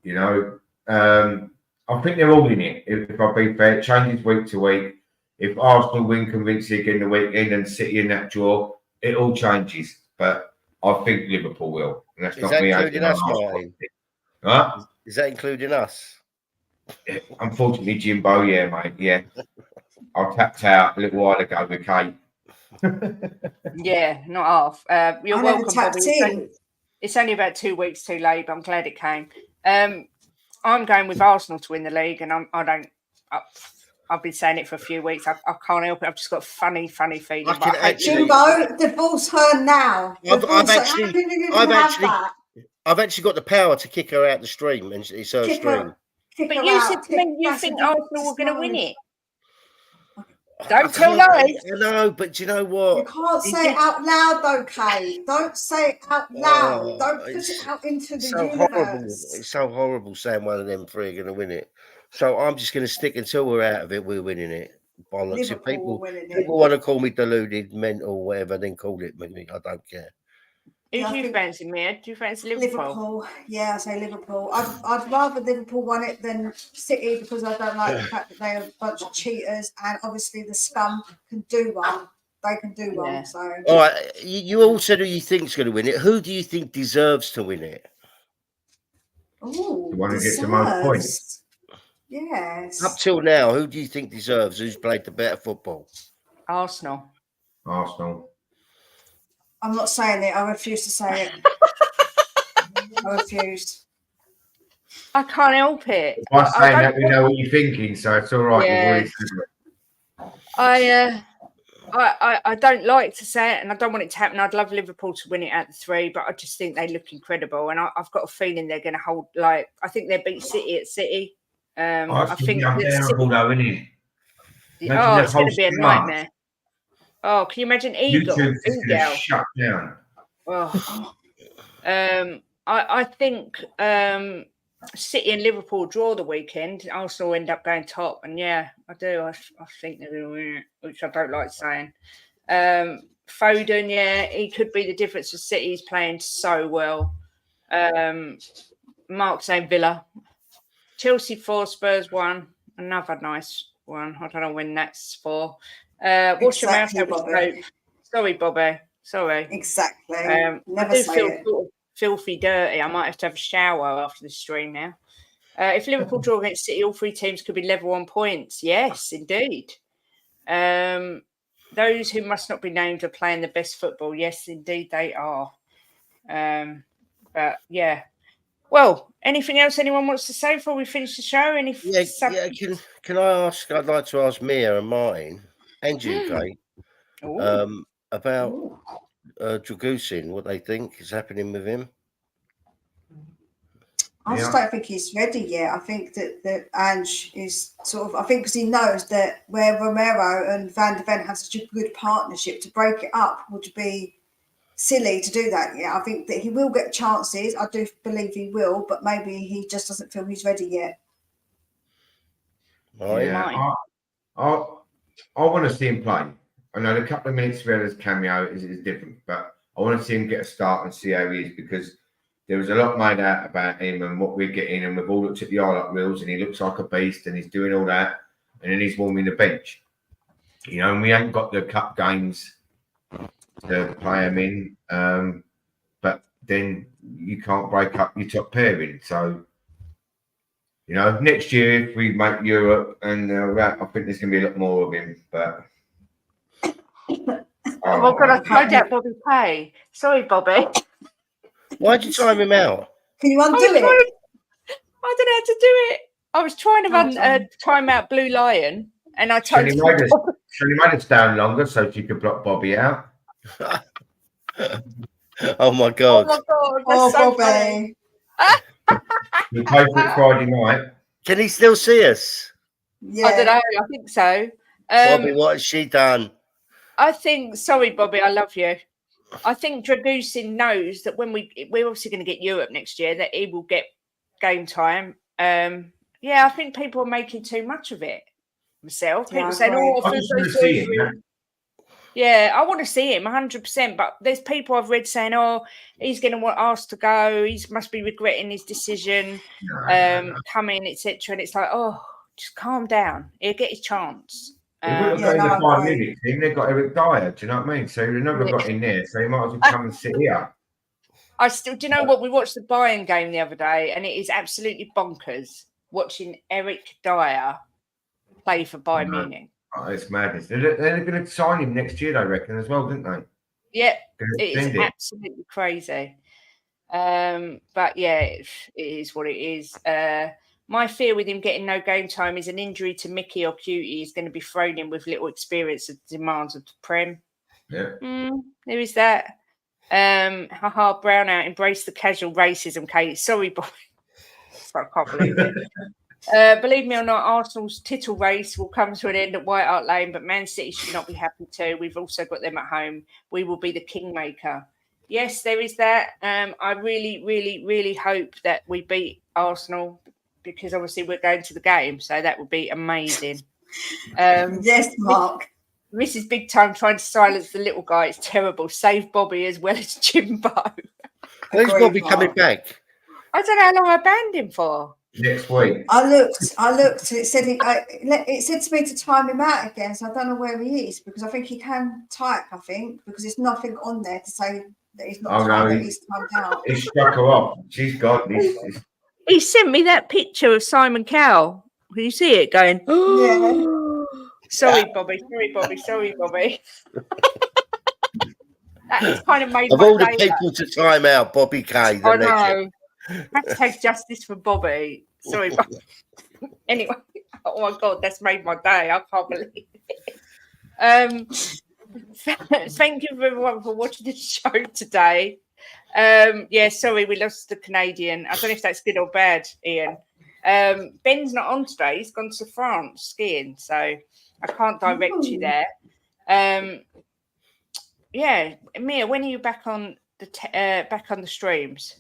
I think they're all in it. If I be fair, it changes week to week. If Arsenal win convincingly again the weekend and City in that draw, it all changes. But I think Liverpool will. And that's Is not that me. including us, Martin? Huh? Is that including us? Unfortunately, Jimbo, yeah, mate, yeah. I tapped out a little while ago with Kate. Yeah, not half. You're I never welcome, tapped Bobby. in. It's only about 2 weeks too late, but I'm glad it came. I'm going with Arsenal to win the league, and I've been saying it for a few weeks. I can't help it. I've just got a funny feeling. Jimbo, divorce her now. I've actually got the power to kick her out the stream, and it's her stream. But you said to me you think Arsenal were going to win it. Don't tell lies. No, but do you know what? You can't say it out loud, though, Kate. Don't say it out loud. Don't put it out into the universe. Horrible. It's so horrible saying one of them 3 are going to win it. So I'm just going to stick until we're out of it. We're winning it. Bollocks. If people want to call me deluded, mental, whatever, then call it me. I don't care. Who do you fancy, Mia? Do you fancy Liverpool? Yeah, I say Liverpool. I'd rather Liverpool won it than City because I don't like the fact that they are a bunch of cheaters, and obviously the scum can do one. They can do one. Yeah. So all right, you all said who you think's going to win it. Who do you think deserves to win it? Oh, the one who gets the most points. Yes. Up till now, who do you think deserves? Who's played the better football? Arsenal. I'm not saying it. I refuse to say it. I refuse. I can't help it. By saying that, we know what you're thinking, so it's all right. Yeah. I don't like to say it, and I don't want it to happen. I'd love Liverpool to win it at the 3, but I just think they look incredible, and I've got a feeling they're going to hold. I think they beat City at City. I think unbearable, though, isn't it? It's going to be a nightmare. Oh, can you imagine Eagle? Shut down. Oh. I think City and Liverpool draw the weekend, Arsenal end up going top. And yeah, I do. I think they're going to win it, which I don't like saying. Foden, yeah, he could be the difference for City. He's playing so well. Mark saying Villa. Chelsea 4, Spurs 1. Another nice one. I don't know when that's for. Wash your mouth out with soap. Sorry, Bobby. Sorry. Exactly. I do feel sort of filthy dirty. I might have to have a shower after the stream now. If Liverpool draw against City, all three teams could be level on points. Yes, indeed. Those who must not be named are playing the best football. Yes, indeed they are. But yeah. Well, anything else anyone wants to say before we finish the show? Can I ask? I'd like to ask Mia and Martin and you, Kate, about Dragusin, what they think is happening with him. I just don't think he's ready yet. I think that Ange is sort of, I think because he knows that where Romero and Van de Ven have such a good partnership, to break it up would be silly to do that. Yeah, I think that he will get chances. I do believe he will, but maybe he just doesn't feel he's ready yet. Yeah, I want to see him play. I know the couple of minutes where his cameo is different, but I want to see him get a start and see how he is, because there was a lot made out about him and what we're getting, and we've all looked at the highlight reels and he looks like a beast and he's doing all that, and then he's warming the bench. You know, and we ain't got the cup games to play him in, but then you can't break up your top pairing. So, you know, next year if we make Europe, and I think there's going to be a lot more of him. But oh my God, I tried out Bobby Pay. Sorry, Bobby. Why'd you time him out? Can you undo it? I don't know how to do it. I was trying to time out Blue Lion, and I told him. So you made us down longer so she could block Bobby out. Oh my God! That's so Bobby! We play for it Friday night. Can he still see us? Yeah, I don't know. I think so. Bobby, what has she done? I think. Sorry, Bobby. I love you. I think Dragusin knows that when we're obviously going to get Europe next year, that he will get game time. Yeah, I think people are making too much of it. Myself, people saying, "Oh, I feel so sorry for him." Yeah, I want to see him 100%. But there's people I've read saying, "Oh, he's going to want us to go. He must be regretting his decision, coming, etc." And it's like, oh, just calm down. He'll get his chance. He wouldn't have got in the 5 minutes team. They've got Eric Dyer. Do you know what I mean? So he never got in there. So he might as well come and sit here. Do you know what? We watched the Bayern game the other day, and it is absolutely bonkers watching Eric Dyer play for Bayern Munich. Oh, it's madness. They're going to sign him next year, I reckon, as well, didn't they? Yeah, it is absolutely crazy. But yeah, it is what it is. My fear with him getting no game time is an injury to Mickey or Cutie is going to be thrown in with little experience of demands of the Prem. Yeah. There is that. Haha, Brownout, embrace the casual racism, Kate. Sorry, boy. I can't believe it. Believe me or not, Arsenal's tittle race will come to an end at White Hart Lane, but Man City should not be happy too. We've also got them at home. We will be the kingmaker. Yes, there is that. I really, really, really hope that we beat Arsenal, because obviously we're going to the game, so that would be amazing. Yes, Mark. Mrs. Big Time trying to silence the little guy. It's terrible. Save Bobby as well as Jimbo. When's Bobby coming back? I don't know how long I banned him for. Next week. I looked. It said it said to me to time him out again. So I don't know where he is, because I think he can type. I think because there's nothing on there to say that he's not. He's timed out. He struck her off. She's gone. He sent me that picture of Simon Cowell. Can you see it going? Yeah. Sorry, Bobby. Sorry, Bobby. That's kind of made of all the people to time out, Bobby K. I know. Hashtag justice for Bobby. Sorry, Bobby. Anyway, oh my God, that's made my day. I can't believe it. Thank you everyone for watching the show today. Yeah, sorry, we lost the Canadian. I don't know if that's good or bad, Ian. Ben's not on today. He's gone to France skiing, so I can't direct you there. Yeah, Mia, when are you back on the streams?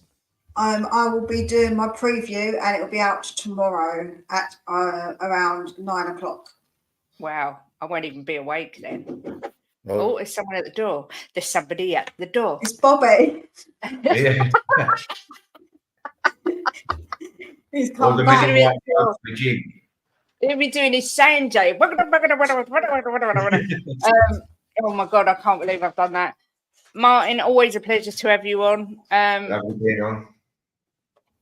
I will be doing my preview, and it will be out tomorrow at around 9 o'clock. Wow, I won't even be awake then. Well, Oh, there's someone at the door. There's somebody at the door. It's Bobby. Yeah. He's Or come the back. minute white goes to the gym. He'll be doing his Sanjay. Oh my God, I can't believe I've done that. Martin, always a pleasure to have you on. Lovely being on.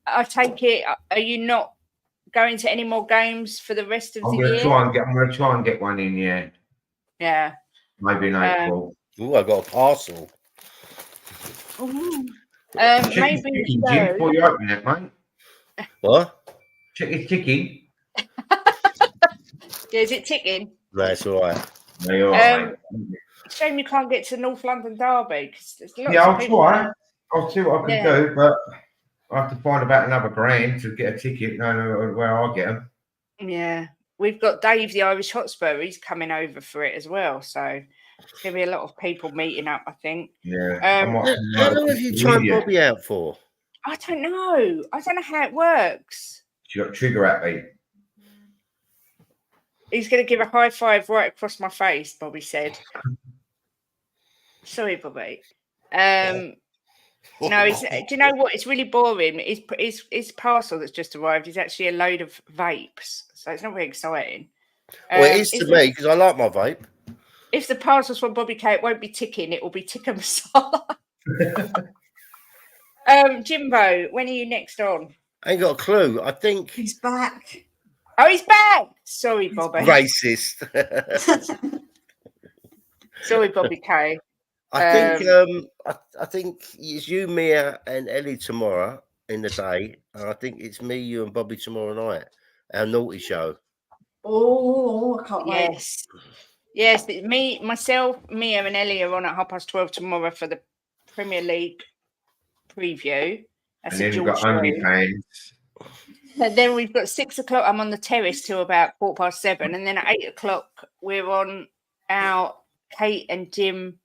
I take it, are you not going to any more games for the rest of I'm the gonna year? try and get one in, yeah. Yeah. Maybe in April. ooh, I got a parcel. Check Maybe his ticking, Jim, so. before you open it, mate. What? Check his ticking. Yeah, is it ticking? No, it's all right. No, you're all right, mate. Shame you can't get to North London Derby because there's lots Yeah, of I'll people. try. I'll see what I can Yeah. do, but I have to find about another grand to get a ticket. No, where I get them. Yeah, we've got Dave, the Irish Hotspur. He's coming over for it as well. So there's going to be a lot of people meeting up, I think. Yeah. I might How long have you tried Media. Bobby out for? I don't know. I don't know how it works. She got trigger happy. He's going to give a high five right across my face, Bobby said. Sorry, Bobby. No, do you know what? It's really boring. His parcel that's just arrived is actually a load of vapes. So it's not very exciting. Well, it is to me because I like my vape. If the parcel's from Bobby K, it won't be ticking. It will be tikka masala. Jimbo, when are you next on? I ain't got a clue. I think He's back. Oh, he's back. Sorry, Bobby. racist. Sorry, Bobby K. I think it's you, Mia, and Ellie tomorrow in the day, and I think it's me, you, and Bobby tomorrow night. Our naughty show. Oh, I can't wait. Yes. Myself, Mia, and Ellie are on at 12:30 tomorrow for the Premier League preview. That's And then a you've dual got screen. OnlyFans. And then we've got 6 o'clock. I'm on the terrace till about 7:15, and then at 8 o'clock we're on our Kate and Jim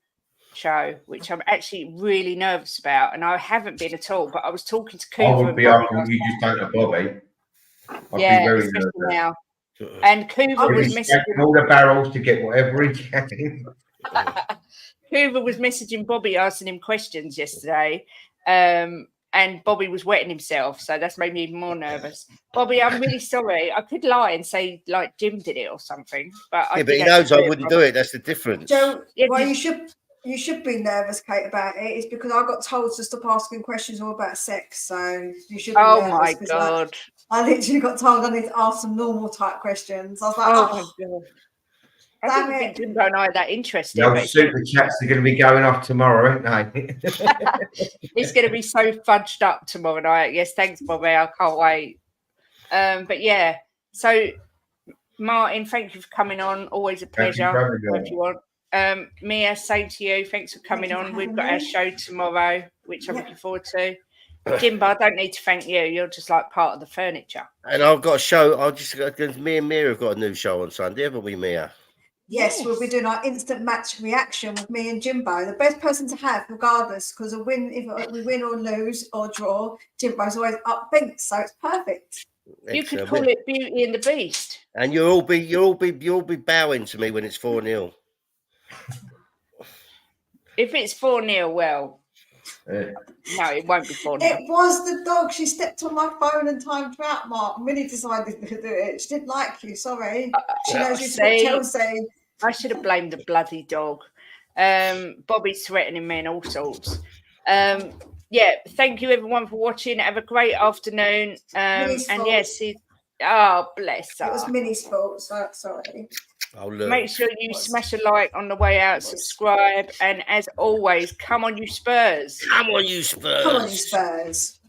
show, which I'm actually really nervous about, and I haven't been at all. But I was talking to Cooper. I would be up and you just don't know Bobby. I'd be very especially nervous. now. And Cooper was He's messaging taking all the barrels to get whatever he can. Cooper was messaging Bobby, asking him questions yesterday. And Bobby was wetting himself, so that's made me even more nervous. Bobby, I'm really sorry. I could lie and say like Jim did it or something, but Yeah, but he knows I wouldn't do it. That's the difference. Joe, Yeah, well, you should be nervous, Kate, about it. It's because I got told to stop asking questions all about sex, so you should be Oh nervous. my 'cause, God. I literally got told I need to ask some normal type questions. I was like, Oh oh, my God. I damn didn't think it. Jimbo and I are that interested. No, but it's super chats are going to be going off tomorrow, aren't they? It's going to be so fudged up tomorrow night. Yes, thanks, Bobby. I can't wait. But yeah, so Martin, thank you for coming on. Always a Thank you pleasure. for having me on. If you want. Mia, same to you. Thanks for coming Thank you on. for We've having got our me. show tomorrow, which I'm Yeah. looking forward to. Jimbo, I don't need to thank you. You're just like part of the furniture. And I've got a show. Me and Mia have got a new show on Sunday, haven't we, Mia? Yes, we'll be doing our instant match reaction with me and Jimbo. The best person to have, regardless, because if we win or lose or draw, Jimbo's always upbeat, so it's perfect. You could Excellent. call it Beauty and the Beast. And you'll all be bowing to me when it's 4-0. If it's 4-0, well, Yeah. no, it won't be 4-0. It was the dog. She stepped on my phone and timed her out, Mark. Minnie decided to do it. She didn't like you, sorry. She knows you support see? Chelsea. I should have blamed the bloody dog. Bobby's threatening me and all sorts. Yeah, thank you everyone for watching. Have a great afternoon. Minnie's And fault. yes, oh bless It was her. Minnie's fault, so sorry. Oh, look. Make sure you smash a like on the way out, subscribe, and as always, come on you Spurs. Come on, you Spurs. Come on, you Spurs.